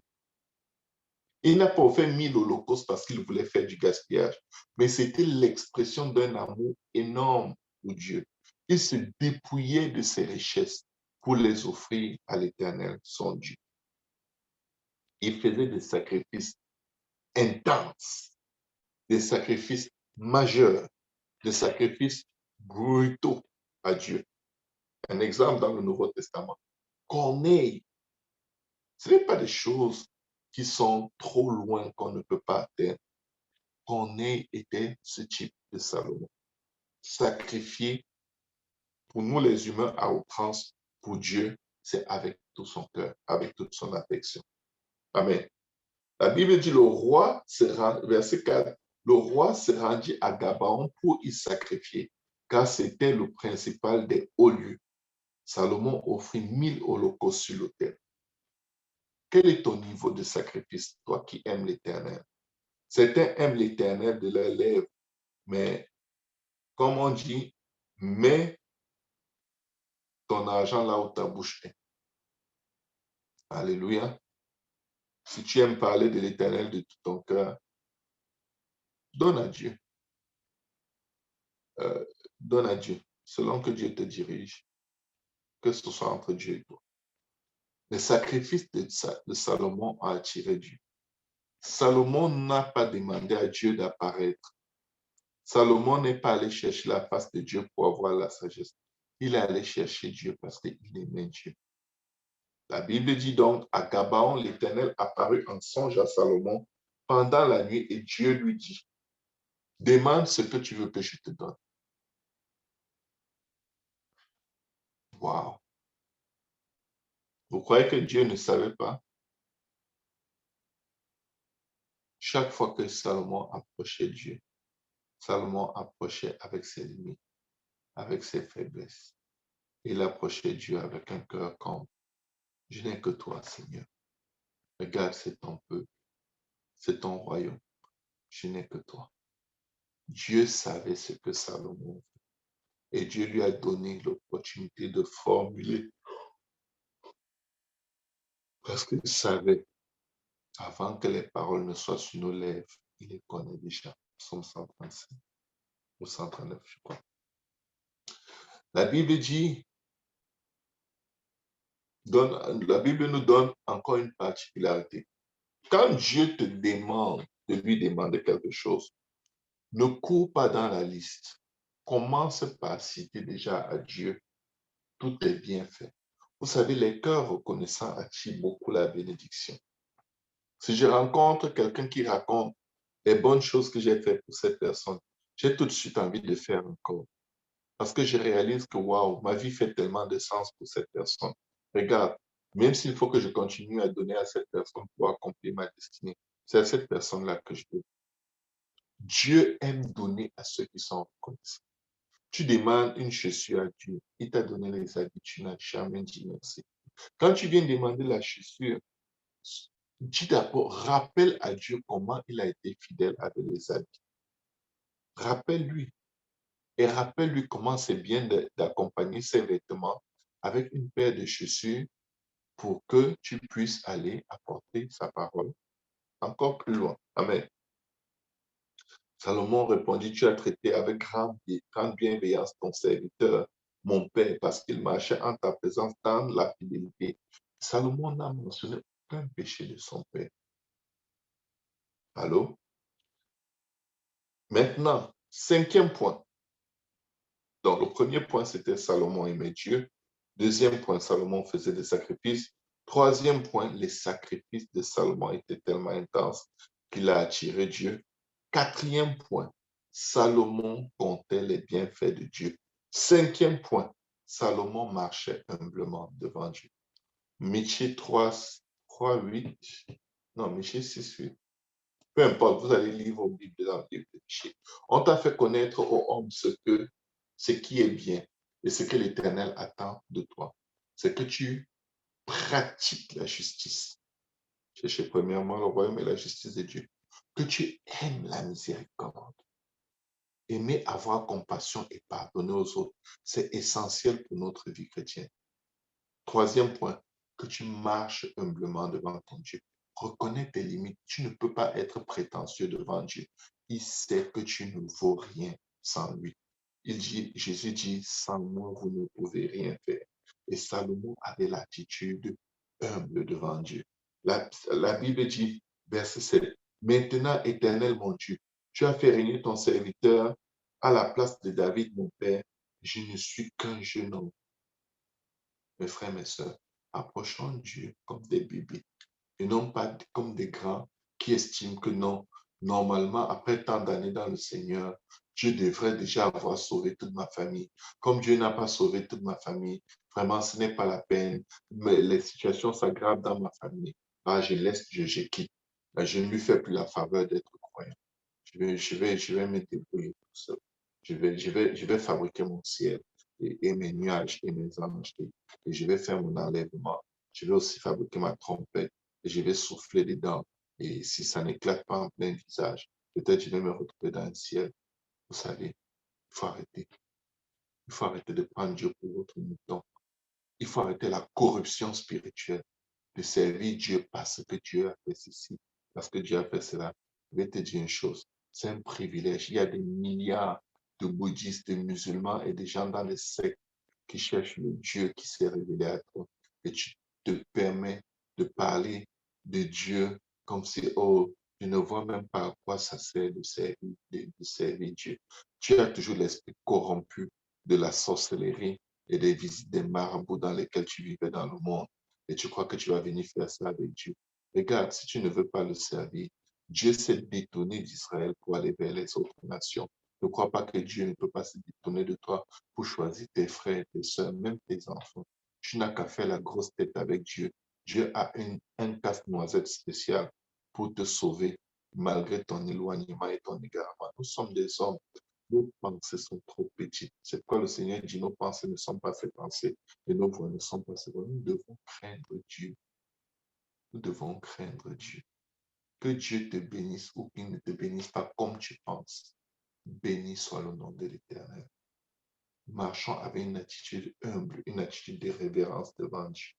Il n'a pas offert 1000 holocaustes parce qu'il voulait faire du gaspillage, mais c'était l'expression d'un amour énorme pour Dieu. Il se dépouillait de ses richesses pour les offrir à l'Éternel, son Dieu. Il faisait des sacrifices intenses, des sacrifices majeurs, des sacrifices brutaux à Dieu. Un exemple dans le Nouveau Testament. Corneille, ce n'est pas des choses qui sont trop loin qu'on ne peut pas atteindre. Corneille était ce type de Salomon. Sacrifié pour nous les humains à outrance, pour Dieu, c'est avec tout son cœur, avec toute son affection. Amen. La Bible dit verset 4, le roi se rendit à Gabaon pour y sacrifier, car c'était le principal des hauts lieux. Salomon offrit 1000 holocaustes sur l'autel. Quel est ton niveau de sacrifice, toi qui aimes l'Éternel? Certains aiment l'Éternel de leurs lèvres, mais comme on dit, mets ton argent là où ta bouche est. Alléluia. Si tu aimes parler de l'Éternel de tout ton cœur, donne à Dieu. Donne à Dieu, selon que Dieu te dirige, que ce soit entre Dieu et toi. Le sacrifice de Salomon a attiré Dieu. Salomon n'a pas demandé à Dieu d'apparaître. Salomon n'est pas allé chercher la face de Dieu pour avoir la sagesse. Il est allé chercher Dieu parce qu'il aimait Dieu. La Bible dit donc, à Gabaon, l'Éternel apparut en songe à Salomon pendant la nuit et Dieu lui dit, demande ce que tu veux que je te donne. Wow. Vous croyez que Dieu ne savait pas? Chaque fois que Salomon approchait Dieu, Salomon approchait avec ses limites, avec ses faiblesses. Il approchait Dieu avec un cœur comme, je n'ai que toi, Seigneur. Regarde, c'est ton peuple, c'est ton royaume. Je n'ai que toi. Dieu savait ce que Salomon fait. Et Dieu lui a donné l'opportunité de formuler. Parce qu'il savait, avant que les paroles ne soient sur nos lèvres, il les connaît déjà. Psaume 135 ou 139, je crois. La Bible dit, la Bible nous donne encore une particularité. Quand Dieu te demande de lui demander quelque chose, ne cours pas dans la liste. Commence par citer déjà à Dieu. Tout est bien fait. Vous savez, les cœurs reconnaissants attirent beaucoup la bénédiction. Si je rencontre quelqu'un qui raconte les bonnes choses que j'ai faites pour cette personne, j'ai tout de suite envie de faire encore. Parce que je réalise que, waouh, ma vie fait tellement de sens pour cette personne. Regarde, même s'il faut que je continue à donner à cette personne pour accomplir ma destinée, c'est à cette personne-là que je donne. Dieu aime donner à ceux qui sont reconnaissants. Tu demandes une chaussure à Dieu, il t'a donné les habits, tu n'as jamais dit merci. Quand tu viens demander la chaussure, dis d'abord, rappelle à Dieu comment il a été fidèle avec les habits. Rappelle-lui. Et rappelle-lui comment c'est bien d'accompagner ses vêtements avec une paire de chaussures pour que tu puisses aller apporter sa parole encore plus loin. Amen. Salomon répondit, tu as traité avec grande bienveillance ton serviteur, mon père, parce qu'il marchait en ta présence dans la fidélité. Salomon n'a mentionné aucun péché de son père. Allô? Maintenant, cinquième point. Donc, le premier point, c'était Salomon aimait Dieu. Deuxième point, Salomon faisait des sacrifices. Troisième point, les sacrifices de Salomon étaient tellement intenses qu'il a attiré Dieu. Quatrième point, Salomon comptait les bienfaits de Dieu. Cinquième point, Salomon marchait humblement devant Dieu. Michée 3, 8, non, Michée 6, 8. Peu importe, vous allez lire vos Bibles dans le livre de Michée. On t'a fait connaître aux hommes ce qui est bien et ce que l'Éternel attend de toi. C'est que tu pratiques la justice. Cherchez premièrement le royaume et la justice de Dieu. Que tu aimes la miséricorde. Aimer avoir compassion et pardonner aux autres, c'est essentiel pour notre vie chrétienne. Troisième point, que tu marches humblement devant ton Dieu. Reconnais tes limites. Tu ne peux pas être prétentieux devant Dieu. Il sait que tu ne vaux rien sans lui. Jésus dit, sans moi, vous ne pouvez rien faire. Et Salomon avait l'attitude humble devant Dieu. La Bible dit, verset 7, maintenant, Éternel mon Dieu, tu as fait régner ton serviteur à la place de David, mon père. Je ne suis qu'un jeune homme. Mes frères, mes sœurs, approchons Dieu comme des bébés et non pas comme des grands qui estiment que non, normalement, après tant d'années dans le Seigneur, Dieu devrait déjà avoir sauvé toute ma famille. Comme Dieu n'a pas sauvé toute ma famille, vraiment, ce n'est pas la peine. Mais les situations s'aggravent dans ma famille. Ah, je laisse Dieu, je quitte. Je ne lui fais plus la faveur d'être croyant. Je vais me débrouiller tout seul. Je vais fabriquer mon ciel et mes nuages et mes anges. Et je vais faire mon enlèvement. Je vais aussi fabriquer ma trompette et je vais souffler dedans. Et si ça n'éclate pas en plein visage, peut-être je vais me retrouver dans le ciel. Vous savez, il faut arrêter. Il faut arrêter de prendre Dieu pour votre mouton. Il faut arrêter la corruption spirituelle de servir Dieu parce que Dieu a fait ceci, parce que Dieu a fait cela. Je vais te dire une chose, c'est un privilège. Il y a des milliards de bouddhistes, de musulmans et des gens dans les sectes qui cherchent le Dieu qui s'est révélé à toi. Et tu te permets de parler de Dieu comme si, oh, je ne vois même pas à quoi ça sert de servir Dieu. Tu as toujours l'esprit corrompu de la sorcellerie et des visites des marabouts dans lesquels tu vivais dans le monde. Et tu crois que tu vas venir faire ça avec Dieu. Regarde, si tu ne veux pas le servir, Dieu s'est détourné d'Israël pour aller vers les autres nations. Ne crois pas que Dieu ne peut pas se détourner de toi pour choisir tes frères, tes soeurs, même tes enfants. Tu n'as qu'à faire la grosse tête avec Dieu. Dieu a un casse-noisette spécial pour te sauver malgré ton éloignement et ton égarement. Nous sommes des hommes. Nos pensées sont trop petites. C'est pourquoi le Seigneur dit nos pensées ne sont pas ses pensées et nos voix ne sont pas ses voix. Nous devons craindre Dieu. Nous devons craindre Dieu. Que Dieu te bénisse ou qu'il ne te bénisse pas comme tu penses. Béni soit le nom de l'Éternel. Marchons avec une attitude humble, une attitude de révérence devant Dieu.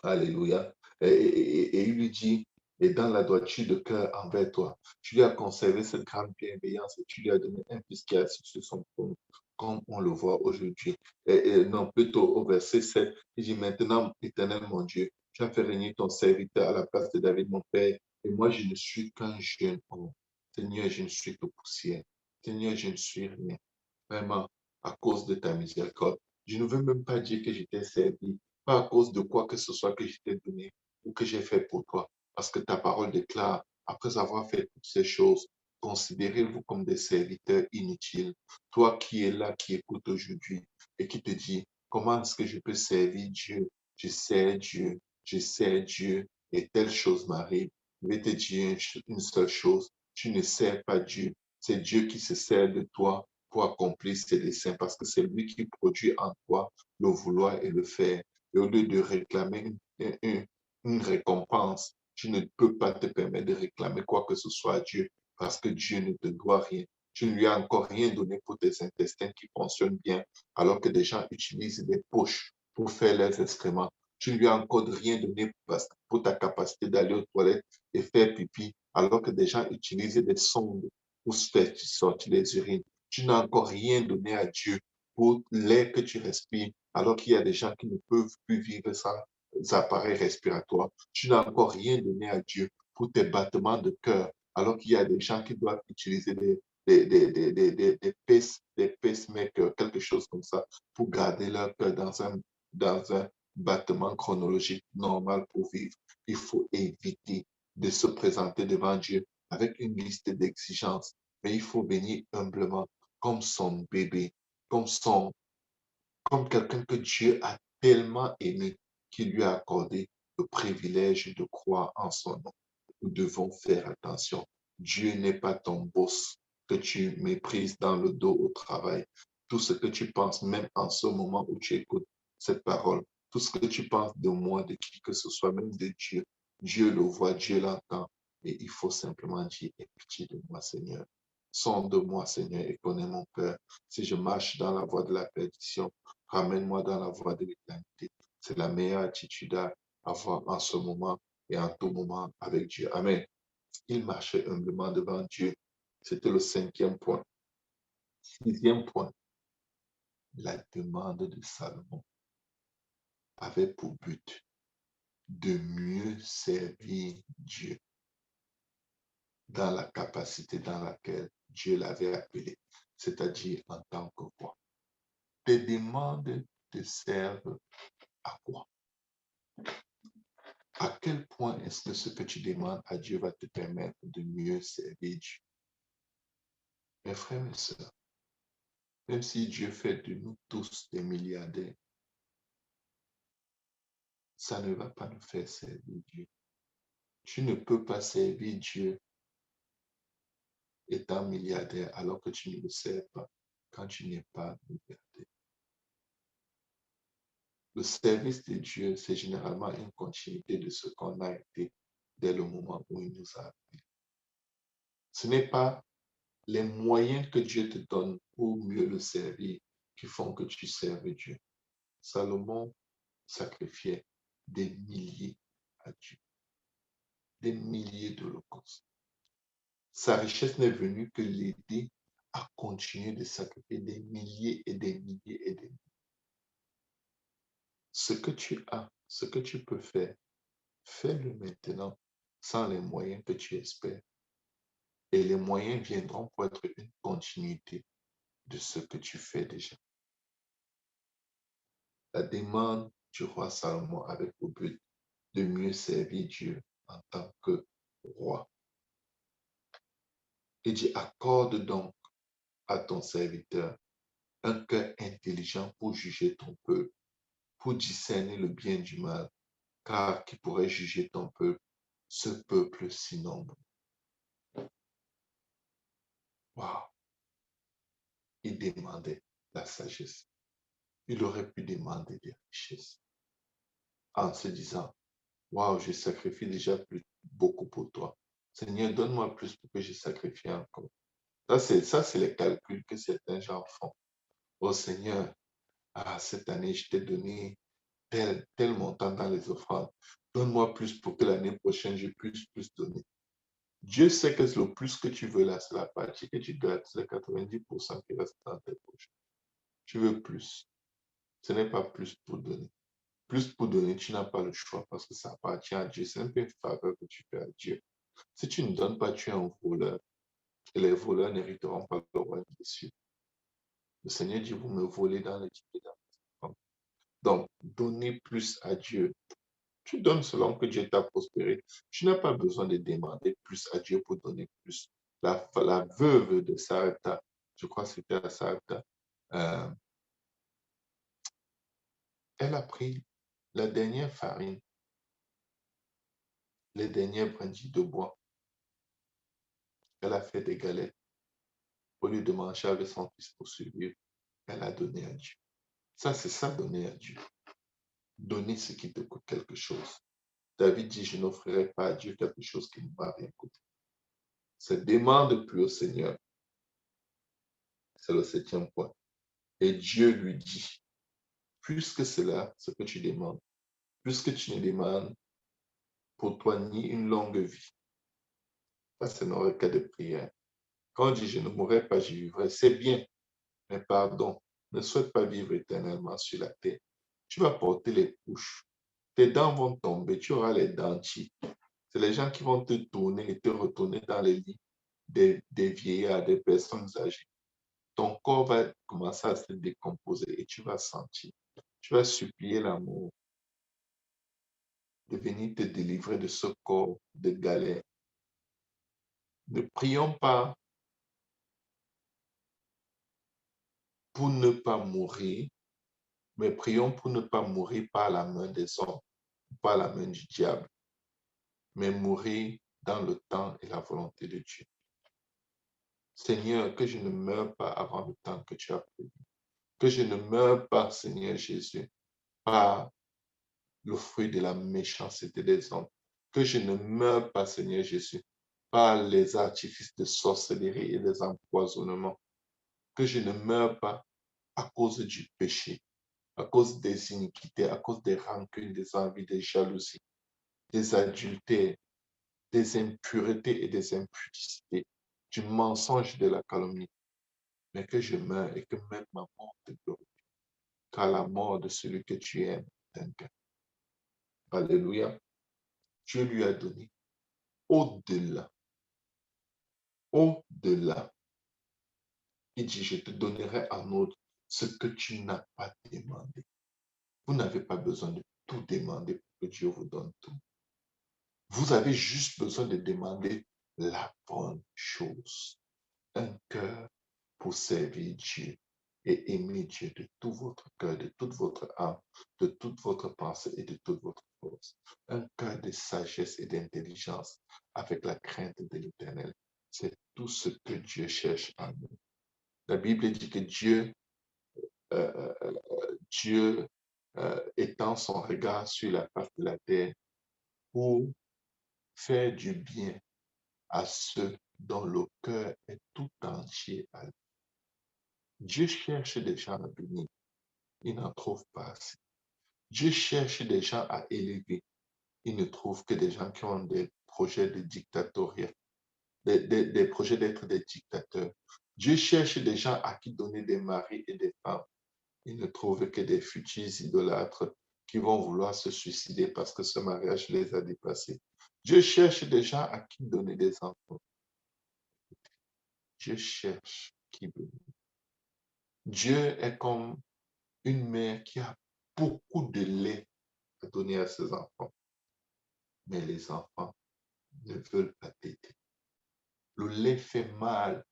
Alléluia. Et il lui dit, et dans la droiture de cœur envers toi, tu lui as conservé cette grande bienveillance et tu lui as donné un fils qui est assis sur son trône, comme on le voit aujourd'hui. Non, plutôt au verset 7, il dit, maintenant, Éternel mon Dieu, tu as fait régner ton serviteur à la place de David, mon père, et moi, je ne suis qu'un jeune homme. Seigneur, je ne suis que poussière. Seigneur, je ne suis rien. Vraiment, à cause de ta miséricorde. Je ne veux même pas dire que je t'ai servi, pas à cause de quoi que ce soit que je t'ai donné ou que j'ai fait pour toi. Parce que ta parole déclare, après avoir fait toutes ces choses, considérez-vous comme des serviteurs inutiles. Toi qui es là, qui écoute aujourd'hui et qui te dit, comment est-ce que je peux servir Dieu? Je sers Dieu, je sers Dieu et telle chose m'arrive. Je vais te dire une seule chose, tu ne sers pas Dieu. C'est Dieu qui se sert de toi pour accomplir ses desseins parce que c'est lui qui produit en toi le vouloir et le faire. Et au lieu de réclamer une récompense, tu ne peux pas te permettre de réclamer quoi que ce soit à Dieu parce que Dieu ne te doit rien. Tu ne lui as encore rien donné pour tes intestins qui fonctionnent bien, alors que des gens utilisent des poches pour faire leurs excréments. Tu ne lui as encore rien donné pour ta capacité d'aller aux toilettes et faire pipi, alors que des gens utilisent des sondes pour faire sortir les urines. Tu n'as encore rien donné à Dieu pour l'air que tu respires, alors qu'il y a des gens qui ne peuvent plus vivre sans appareils respiratoires. Tu n'as encore rien donné à Dieu pour tes battements de cœur, alors qu'il y a des gens qui doivent utiliser des pacemakers, quelque chose comme ça, pour garder leur cœur dans un battement chronologique normal pour vivre. Il faut éviter de se présenter devant Dieu avec une liste d'exigences, mais il faut venir humblement comme son bébé, comme son, comme quelqu'un que Dieu a tellement aimé qu'il lui a accordé le privilège de croire en son nom. Nous devons faire attention. Dieu n'est pas ton boss que tu méprises dans le dos au travail. Tout ce que tu penses, même en ce moment où tu écoutes cette parole, tout ce que tu penses de moi, de qui que ce soit, même de Dieu, Dieu le voit, Dieu l'entend. Et il faut simplement dire, aie pitié de moi, Seigneur. Sonde-moi, Seigneur, et connais mon cœur. Si je marche dans la voie de la perdition, ramène-moi dans la voie de l'éternité. C'est la meilleure attitude à avoir en ce moment et en tout moment avec Dieu. Amen. Il marchait humblement devant Dieu. C'était le 5e point. 6e point, la demande de Salomon avait pour but de mieux servir Dieu dans la capacité dans laquelle Dieu l'avait appelé, c'est-à-dire en tant que roi. Tes demandes te servent à quoi? À quel point est-ce que ce que tu demandes à Dieu va te permettre de mieux servir Dieu? Mes frères et sœurs, même si Dieu fait de nous tous des milliardaires, ça ne va pas nous faire servir Dieu. Tu ne peux pas servir Dieu étant milliardaire alors que tu ne le sers pas quand tu n'es pas milliardaire. Le service de Dieu, c'est généralement une continuité de ce qu'on a été dès le moment où il nous a appelés. Ce n'est pas les moyens que Dieu te donne pour mieux le servir qui font que tu serves Dieu. Salomon sacrifiait des milliers à Dieu, des milliers d'holocaustes. Sa richesse n'est venue que l'aider à continuer de sacrifier des milliers et des milliers et des milliers. Ce que tu as, ce que tu peux faire, fais-le maintenant sans les moyens que tu espères. Et les moyens viendront pour être une continuité de ce que tu fais déjà. La demande du roi Salomon avait pour but de mieux servir Dieu en tant que roi. Il dit, accorde donc à ton serviteur un cœur intelligent pour juger ton peuple, pour discerner le bien du mal, car qui pourrait juger ton peuple, ce peuple si nombreux. Waouh! Il demandait la sagesse. Il aurait pu demander des richesses en se disant, waouh, je sacrifie déjà beaucoup pour toi. Seigneur, donne-moi plus pour que je sacrifie encore. Ça, c'est les calculs que certains gens font. Oh Seigneur, cette année, je t'ai donné tel montant dans les offrandes. Donne-moi plus pour que l'année prochaine, je puisse plus donner. Dieu sait que le plus que tu veux là, c'est la partie que tu gardes, c'est les 90% qui restent dans tes poches. Tu veux plus. Ce n'est pas plus pour donner. Plus pour donner, tu n'as pas le choix parce que ça appartient à Dieu. C'est un peu une faveur que tu fais à Dieu. Si tu ne donnes pas, tu es un voleur. Et les voleurs n'hériteront pas le royaume des cieux. Le Seigneur dit, vous me volez dans les dividendes. Donc, donnez plus à Dieu. Tu donnes selon que Dieu t'a prospéré. Tu n'as pas besoin de demander plus à Dieu pour donner plus. La veuve de Sarepta, je crois que c'était à Sarepta, euh, elle a pris la dernière farine, les dernières brindilles de bois. Elle a fait des galettes. Au lieu de manger avec son fils pour survivre, elle a donné à Dieu. Ça, c'est ça, donner à Dieu. Donner ce qui te coûte quelque chose. David dit, je n'offrirai pas à Dieu quelque chose qui ne m'a rien coûté. Se demande plus au Seigneur. C'est le 7e point. Et Dieu lui dit, puisque c'est là ce que tu demandes, puisque tu ne demandes pour toi ni une longue vie, ça c'est nos requêtes de prière. Quand on dit je ne mourrai pas, j'y vivrai, c'est bien, mais pardon, ne souhaite pas vivre éternellement sur la terre. Tu vas porter les couches, tes dents vont tomber, tu auras les dentiers. C'est les gens qui vont te tourner et te retourner dans les lits des vieillards, des personnes âgées. Ton corps va commencer à se décomposer et tu vas sentir. Tu vas supplier l'amour de venir te délivrer de ce corps de galère. Ne prions pas pour ne pas mourir, mais prions pour ne pas mourir par la main des hommes, par la main du diable, mais mourir dans le temps et la volonté de Dieu. Seigneur, que je ne meure pas avant le temps que tu as prévu. Que je ne meure pas, Seigneur Jésus, par le fruit de la méchanceté des hommes. Que je ne meure pas, Seigneur Jésus, par les artifices de sorcellerie et des empoisonnements. Que je ne meure pas à cause du péché, à cause des iniquités, à cause des rancunes, des envies, des jalousies, des adultères, des impuretés et des impudicités, du mensonge et de la calomnie. Mais que je meure et que même ma mort te glorifie, car la mort de celui que tu aimes est un gain. Alléluia. Dieu lui a donné au-delà. Au-delà. Il dit, je te donnerai en autre ce que tu n'as pas demandé. Vous n'avez pas besoin de tout demander pour que Dieu vous donne tout. Vous avez juste besoin de demander la bonne chose. Un cœur pour servir Dieu et aimer Dieu de tout votre cœur, de toute votre âme, de toute votre pensée et de toute votre force. Un cœur de sagesse et d'intelligence avec la crainte de l'Éternel. C'est tout ce que Dieu cherche en nous. La Bible dit que euh, Dieu étend son regard sur la face de la terre pour faire du bien à ceux dont le cœur est tout entier à lui. Dieu cherche des gens à bénir. Il n'en trouve pas assez. Dieu cherche des gens à élever. Il ne trouve que des gens qui ont des projets de dictatoriat, des projets d'être des dictateurs. Dieu cherche des gens à qui donner des maris et des femmes. Il ne trouve que des futurs idolâtres qui vont vouloir se suicider parce que ce mariage les a dépassés. Dieu cherche des gens à qui donner des enfants. Dieu cherche qui bénit. Dieu est comme une mère qui a beaucoup de lait à donner à ses enfants, mais les enfants ne veulent pas téter. Le lait fait mal.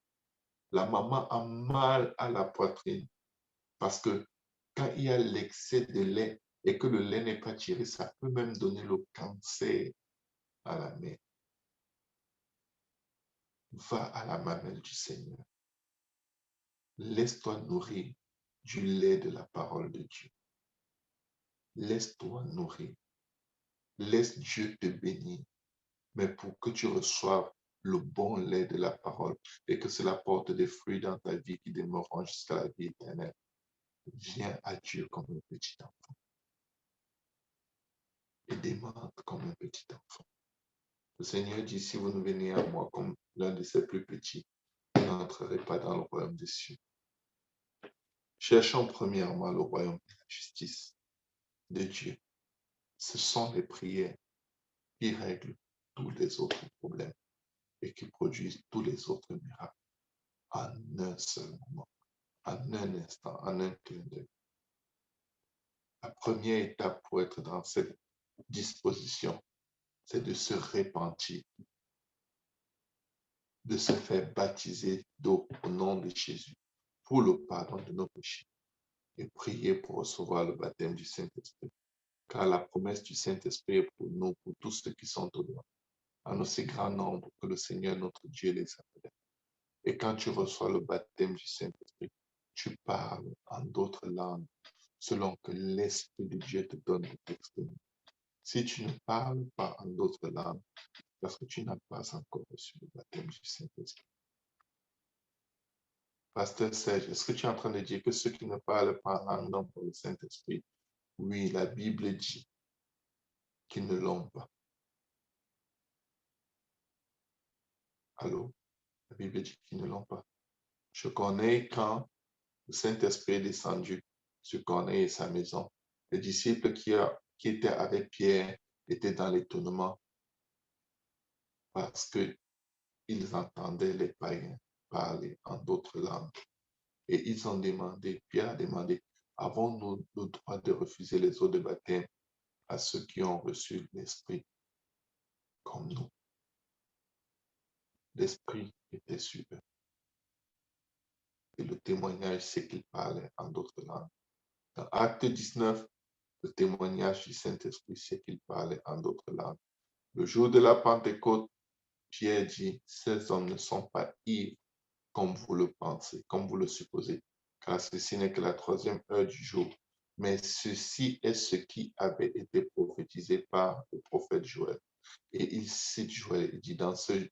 La maman a mal à la poitrine parce que quand il y a l'excès de lait et que le lait n'est pas tiré, ça peut même donner le cancer à la mère. Va à la mamelle du Seigneur. Laisse-toi nourrir du lait de la parole de Dieu. Laisse-toi nourrir. Laisse Dieu te bénir. Mais pour que tu reçoives le bon lait de la parole et que cela porte des fruits dans ta vie qui demeureront jusqu'à la vie éternelle, viens à Dieu comme un petit enfant et demande comme un petit enfant. Le Seigneur dit, si vous ne venez à moi comme l'un de ses plus petits, vous n'entrerez pas dans le royaume des cieux. Cherchons premièrement le royaume de la justice de Dieu. Ce sont les prières qui règlent tous les autres problèmes et qui produisent tous les autres miracles en un seul moment, en un instant, en un clin d'œil. La première étape pour être dans cette disposition, c'est de se repentir, de se faire baptiser d'eau au nom de Jésus pour le pardon de nos péchés et prier pour recevoir le baptême du Saint-Esprit. Car la promesse du Saint-Esprit est pour nous, pour tous ceux qui sont au loin, en aussi grand nombre que le Seigneur notre Dieu les appelle. Et quand tu reçois le baptême du Saint-Esprit, tu parles en d'autres langues selon que l'Esprit de Dieu te donne de t'exprimer. Si tu ne parles pas en d'autres langues, parce que tu n'as pas encore reçu le baptême du Saint-Esprit. Pasteur Serge, est-ce que tu es en train de dire que ceux qui ne parlent pas en langue n'ont pas le Saint-Esprit? Oui, la Bible dit qu'ils ne l'ont pas. Allô? La Bible dit qu'ils ne l'ont pas. Je connais quand le Saint-Esprit est descendu sur Corneille et sa maison. Les disciples qui étaient avec Pierre étaient dans l'étonnement parce qu'ils entendaient les païens parler en d'autres langues. Et ils ont demandé, Pierre a demandé, avons-nous le droit de refuser les eaux de baptême à ceux qui ont reçu l'Esprit comme nous? L'Esprit était sur eux. Et le témoignage, c'est qu'ils parlaient en d'autres langues. Dans Acte 19, le témoignage du Saint-Esprit, c'est qu'il parlait en d'autres langues. Le jour de la Pentecôte, Pierre dit, ces hommes ne sont pas ivres comme vous le pensez, comme vous le supposez, car ceci n'est que la 3e heure du jour. Mais ceci est ce qui avait été prophétisé par le prophète Joël. Et il cite Joël, il dit, dans ces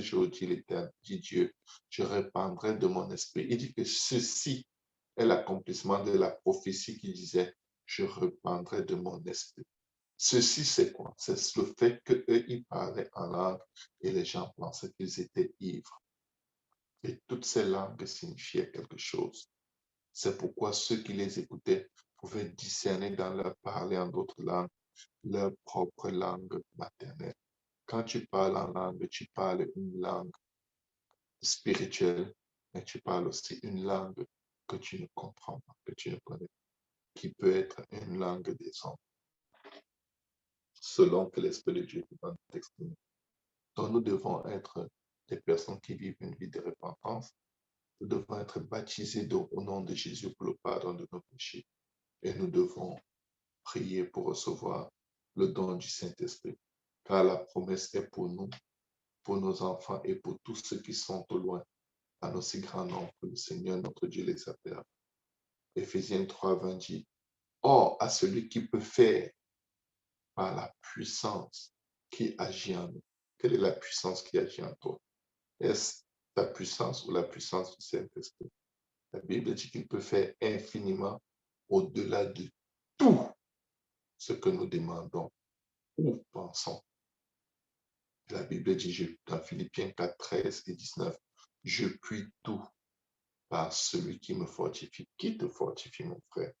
jours, dit l'Éternel, dit Dieu, je répandrai de mon esprit. Il dit que ceci est l'accomplissement de la prophétie qui disait, je répandrai de mon esprit. Ceci, c'est quoi? C'est le fait qu'eux, ils parlaient en langue et les gens pensaient qu'ils étaient ivres. Et toutes ces langues signifiaient quelque chose. C'est pourquoi ceux qui les écoutaient pouvaient discerner dans leur parler en d'autres langues leur propre langue maternelle. Quand tu parles en langue, tu parles une langue spirituelle, mais tu parles aussi une langue que tu ne comprends pas, que tu ne connais pas, qui peut être une langue des hommes, selon que l'Esprit de Dieu va t'exprimer. Donc nous devons être des personnes qui vivent une vie de repentance. Nous devons être baptisés au nom de Jésus pour le pardon de nos péchés. Et nous devons prier pour recevoir le don du Saint-Esprit. Car la promesse est pour nous, pour nos enfants et pour tous ceux qui sont au loin, en aussi grand nombre que le Seigneur notre Dieu les appelle. Éphésiens 3:20 dit, or à celui qui peut faire par la puissance qui agit en nous. Quelle est la puissance qui agit en toi? Est-ce ta puissance ou la puissance du Saint-Esprit? La Bible dit qu'il peut faire infiniment au-delà de tout ce que nous demandons ou pensons. La Bible dit dans Philippiens 4, 13 et 19, je puis tout par celui qui me fortifie. Qui te fortifie, mon frère?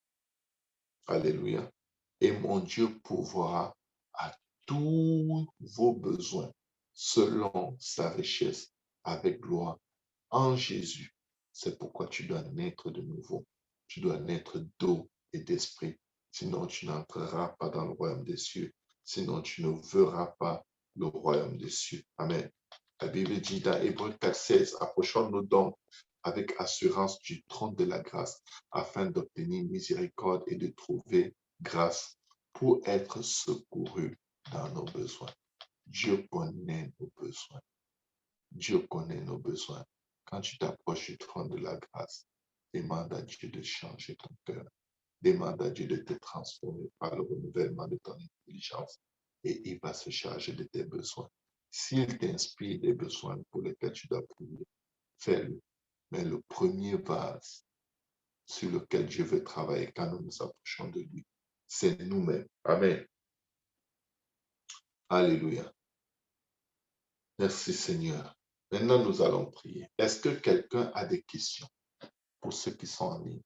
Alléluia. Et mon Dieu pourvoira à tous vos besoins selon sa richesse avec gloire en Jésus. C'est pourquoi tu dois naître de nouveau. Tu dois naître d'eau et d'esprit. Sinon, tu n'entreras pas dans le royaume des cieux. Sinon, tu ne verras pas le royaume des cieux. Amen. La Bible dit dans Hébreux 4:16, approchons-nous donc avec assurance du trône de la grâce afin d'obtenir miséricorde et de trouver grâce pour être secouru dans nos besoins. Dieu connaît nos besoins. Dieu connaît nos besoins. Quand tu t'approches du trône de la grâce, demande à Dieu de changer ton cœur. Demande à Dieu de te transformer par le renouvellement de ton intelligence et il va se charger de tes besoins. S'il t'inspire des besoins pour lesquels tu dois prier, fais-le. Mais le premier vase sur lequel Dieu veut travailler quand nous nous approchons de lui, c'est nous-mêmes. Amen. Alléluia. Merci Seigneur. Maintenant, nous allons prier. Est-ce que quelqu'un a des questions pour ceux qui sont en ligne?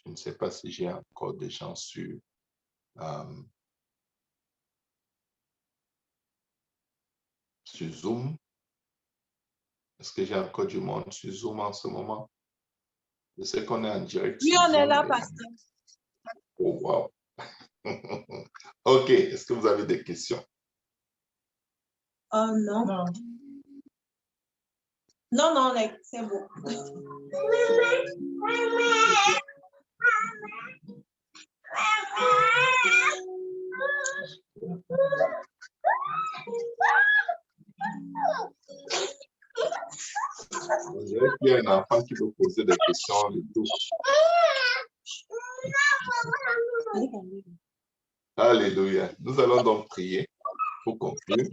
Je ne sais pas si j'ai encore des gens sur Zoom. Est-ce que j'ai encore du monde sur Zoom en ce moment? Je sais qu'on est en direct Oui, sur on Zoom. est là, pasteur. Oh, wow. OK. Est-ce que vous avez des questions? Oh non. Non, c'est bon. On dirait qu'il y a un enfant qui veut poser des questions et tout. Alléluia. Nous allons donc prier pour conclure,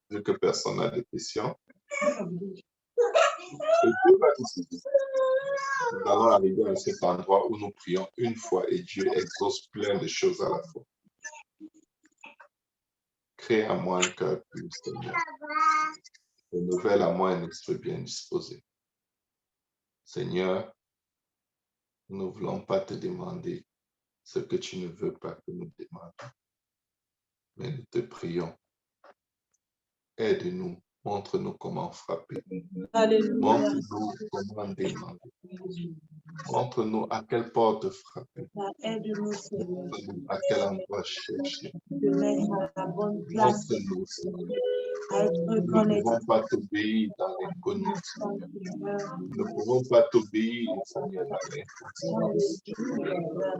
vu que personne n'a de questions. Et Dieu va nous aider. Nous allons arriver à cet endroit où nous prions une fois et Dieu exauce plein de choses à la fois. Crée à moi un cœur pur, Seigneur. Renouvelle à moi un esprit bien disposé. Seigneur, nous ne voulons pas te demander ce que tu ne veux pas que nous demandions. Mais nous te prions. Aide-nous. Montre-nous comment frapper. Alléluia. Montre-nous comment demander. Montre-nous à quelle porte frapper. Aide-nous, Seigneur, Montre-nous à quel endroit chercher. de mettre à la bonne place, Montre-nous, Seigneur. à être Nous ne connecté. pouvons pas t'obéir dans l'inconnu, Seigneur. Nous ne pouvons pas t'obéir, Seigneur, dans l'inconscience.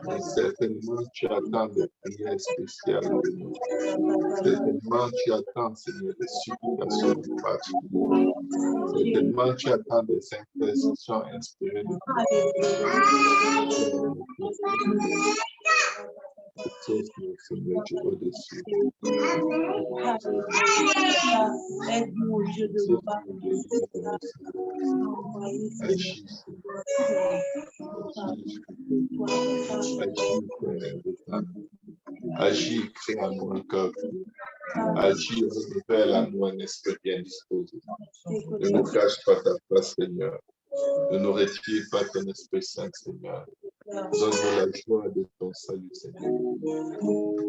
Mais certainement, tu attends des prières spéciales de nous. Certainement, tu attends, Seigneur, des supplications particulières. Certainement, tu attends des intercessions inspirées de toi. Exauce-nous, Seigneur, tu es au-dessus. Aide-nous, Dieu de gloire. Agis, Seigneur. Agis, crée en nous un cœur. Agis, révèle à nous un esprit bien disposé. Ne nous cache pas ta face, Seigneur. Ne nous retire pas ton Esprit Saint, Seigneur. Donne-nous la joie de ton salut, Seigneur.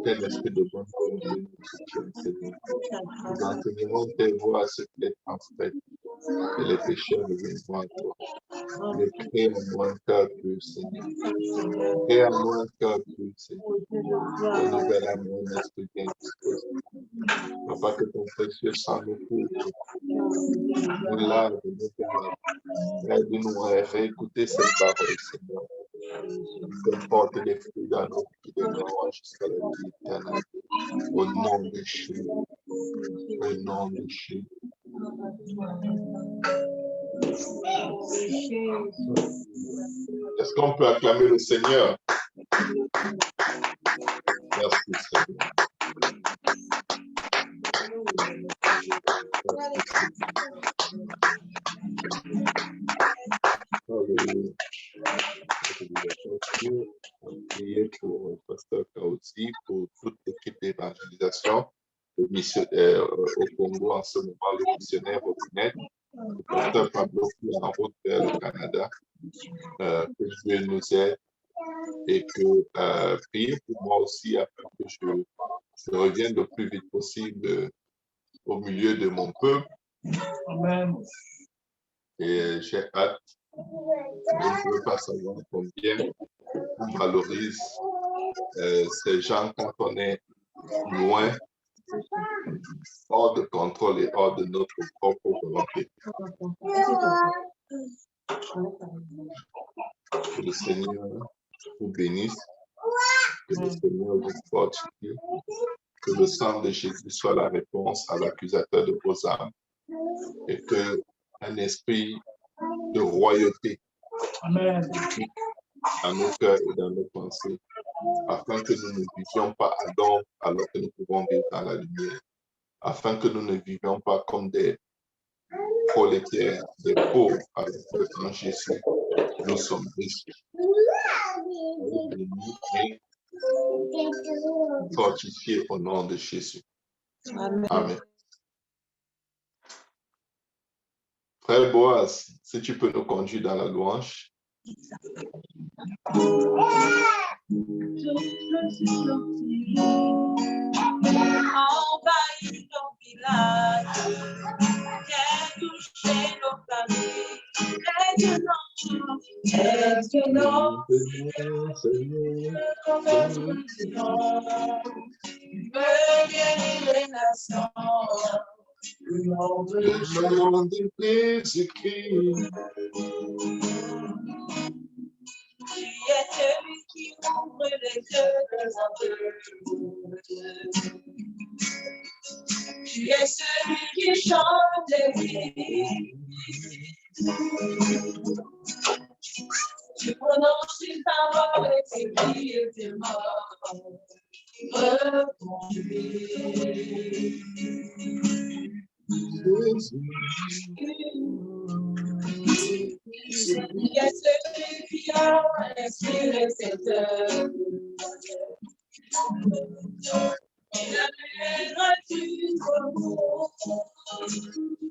Quel esprit de bonne volonté nous soutienne, Seigneur. Nous enseignerons tes voies à ceux qui les transmettent. Et les pécheurs reviendront à toi. Mais crée en moi un cœur pur, Seigneur. Crée en moi un cœur pur, Seigneur. Renouvelle à moi un esprit bien disposé. Papa, que ton précieux sang nous couvre. Nous lave, nous garde. Aide-nous à réécouter cette parole, Seigneur. Qu'elle porte les fruits dans nos vies de gloire jusqu'à la vie éternelle. Au nom de Jésus. Au nom de Jésus. Est-ce qu'on peut acclamer le Seigneur? Merci, Seigneur. Alléluia. On va prier pour Pasteur Kaouti, pour toute l'équipe d'évangélisation au Congo en ce moment, le missionnaire au Guinée, le Pasteur Pablo qui est en route vers le Canada, que Dieu nous aide et que priez pour moi aussi afin que je revienne le plus vite possible au milieu de mon peuple. Amen. Et j'ai hâte. Je ne peux pas savoir combien on valorise ces gens quand on est loin, hors de contrôle et hors de notre propre volonté. Que le Seigneur vous bénisse, que le Seigneur vous fortifie, que le sang de Jésus soit la réponse à l'accusateur de vos âmes et que un esprit de royauté Amen. dans nos cœurs et dans nos pensées, afin que nous ne vivions pas à l'ombre alors que nous pouvons vivre dans la lumière, afin que nous ne vivions pas comme des prolétaires, des pauvres, alors que en Jésus, nous sommes riches. Et fortifiés au nom de Jésus. Amen. Amen. Frère Boaz, si tu peux nous conduire dans la louange. Envahis nos villages, viens toucher nos familles. Aide-nous, veux guérir les nations. Le monde est écrit. Tu es celui qui ouvre les yeux des aveugles. Tu es celui qui chante des vies. Tu prononces une parole et tes vies et tes morts. Il y a celui qui a inspiré cette œuvre. Il amènera du troupeau.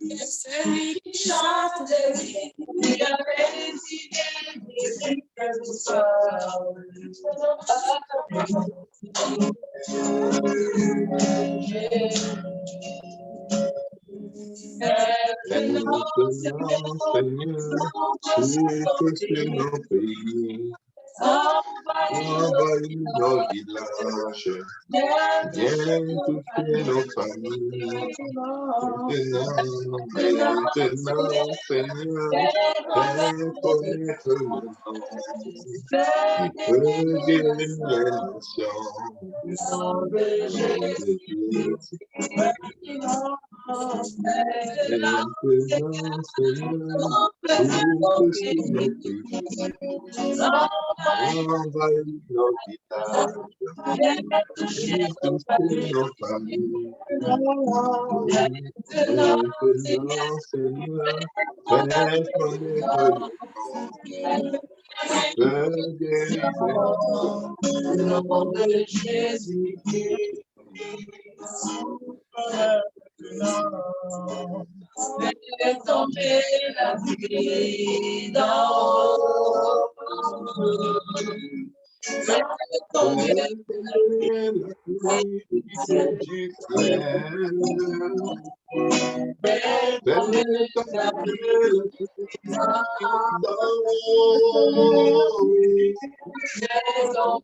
Il y a celui qui chante, il avait des idées, des éclats de soir. Maintenant, Seigneur, tu es sur nos pays, envahis nos villages, viens toucher nos familles. Maintenant, Seigneur, fais connaître le nom qui peut guérir les nations. Maintenant, Seigneur, tout sur nos pays, envahis nos villages, viens toucher nos familles. Maintenant, Seigneur, fais connaître le nom qui peut guérir les nations. Le nom de Jésus-Christ. Fais tomber la pluie d'en haut. Fais tomber la pluie du ciel. Fais tomber la pluie Fais tomber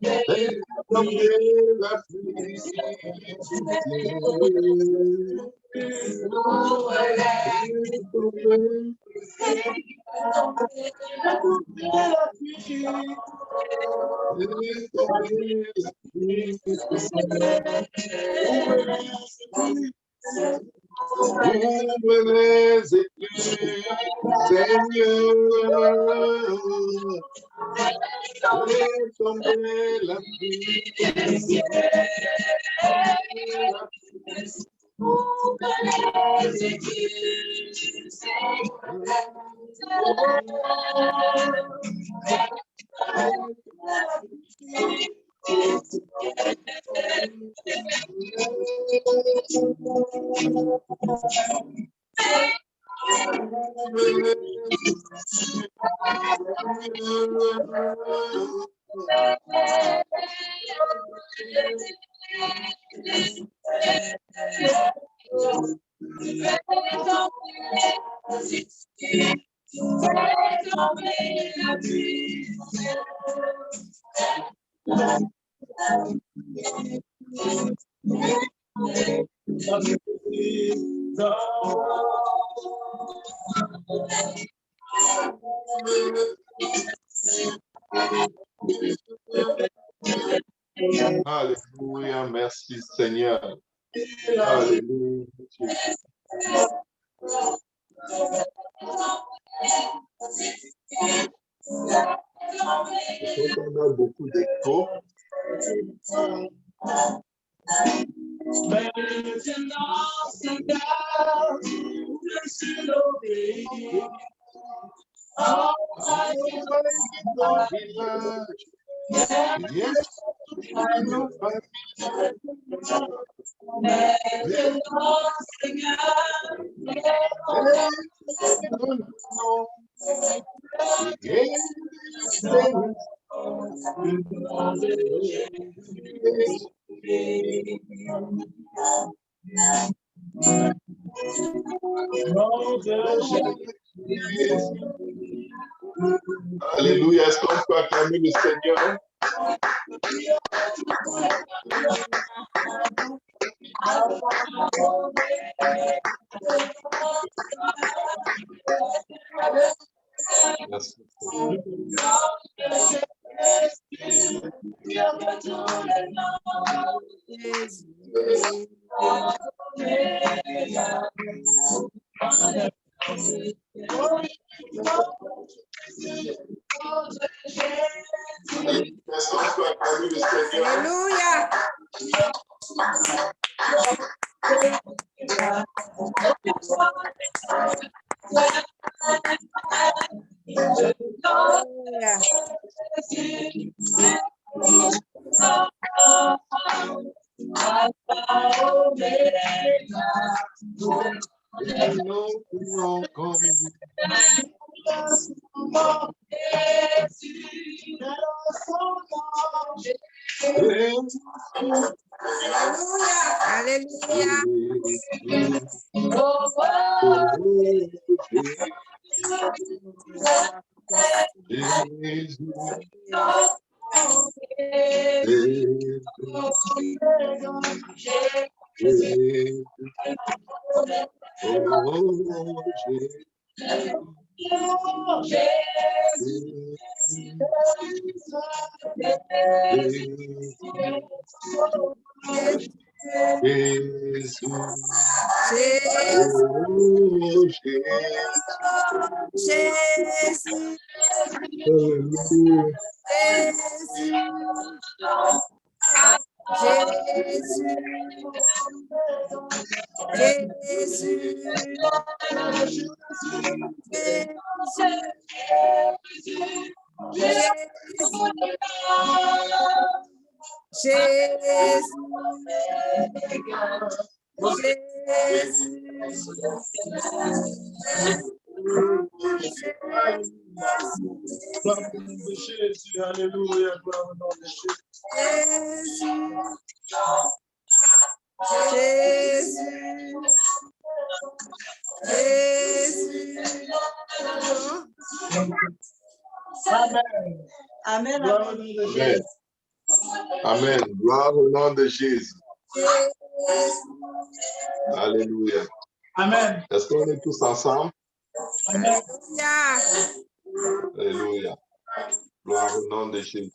la pluie ouvre les écluses, Seigneur, fais tomber la pluie. Alléluia, merci Seigneur. Alléluia. Je crois qu'on a beaucoup d'écho. Maintenant, Seigneur, je suis l'obéi. Maintenant, alléluia, est-ce qu'on peut acclamer le Seigneur? Merci. Alléluia. Jésus, Jésus, alléluia, gloire au nom de Amen. Amen. Amen. Gloire au nom de Jésus. Alléluia. Amen. Est-ce qu'on est tous ensemble? Alléluia. Alléluia. Gloire au nom de Jésus.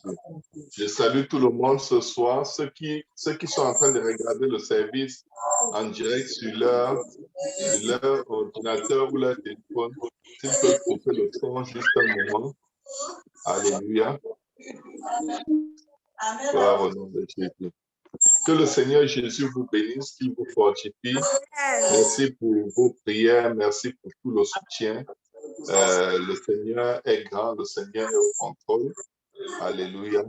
Je salue tout le monde ce soir. Ceux qui sont en train de regarder le service en direct sur leur ordinateur ou leur téléphone, s'ils peuvent couper le son juste un moment. Alléluia. Gloire au nom de Jésus. Que le Seigneur Jésus vous bénisse, qu'il vous fortifie. Merci pour vos prières, merci pour tout le soutien. Le Seigneur est grand, le Seigneur est au contrôle. Alléluia.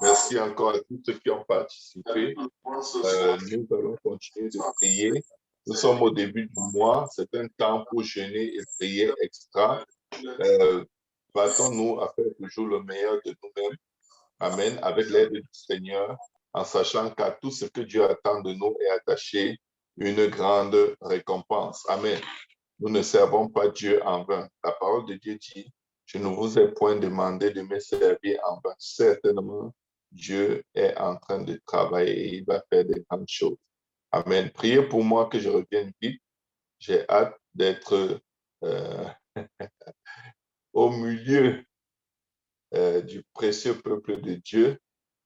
Merci encore à tous ceux qui ont participé. Nous allons continuer de prier. Nous sommes au début du mois. C'est un temps pour jeûner et prier extra. Battons-nous à faire toujours le meilleur de nous-mêmes. Amen. Avec l'aide du Seigneur, en sachant qu'à tout ce que Dieu attend de nous est attaché une grande récompense. Amen. Nous ne servons pas Dieu en vain. La parole de Dieu dit, je ne vous ai point demandé de me servir en vain. Certainement, Dieu est en train de travailler et il va faire des grandes choses. Amen. Priez pour moi que je revienne vite. J'ai hâte d'être au milieu du précieux peuple de Dieu.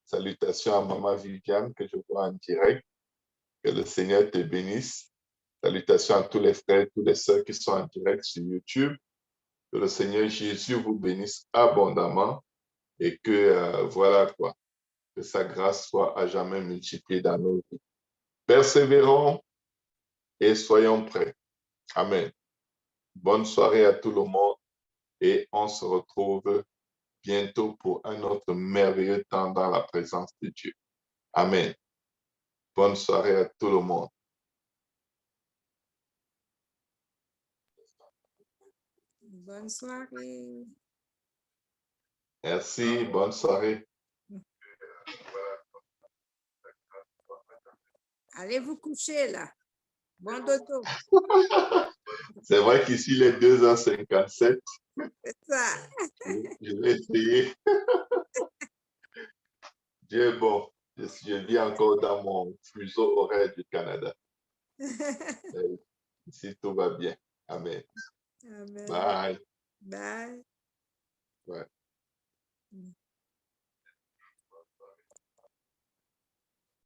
Salutations à Maman Viviane que je vois en direct. Que le Seigneur te bénisse. Salutations à tous les frères et toutes les sœurs qui sont en direct sur YouTube. Que le Seigneur Jésus vous bénisse abondamment et que, voilà quoi, que sa grâce soit à jamais multipliée dans nos vies. Persévérons et soyons prêts. Amen. Bonne soirée à tout le monde et on se retrouve bientôt pour un autre merveilleux temps dans la présence de Dieu. Amen. Bonne soirée à tout le monde. Bonne soirée. Merci, bonne soirée. Allez vous coucher là. Bon dodo. C'est vrai qu'ici, il est 2h57. C'est ça. Je vais essayer. Dieu est bon. Je vis encore dans mon fuseau horaire du Canada. Ici, tout va bien. Amen. Amen. Bye. Bye. Ouais.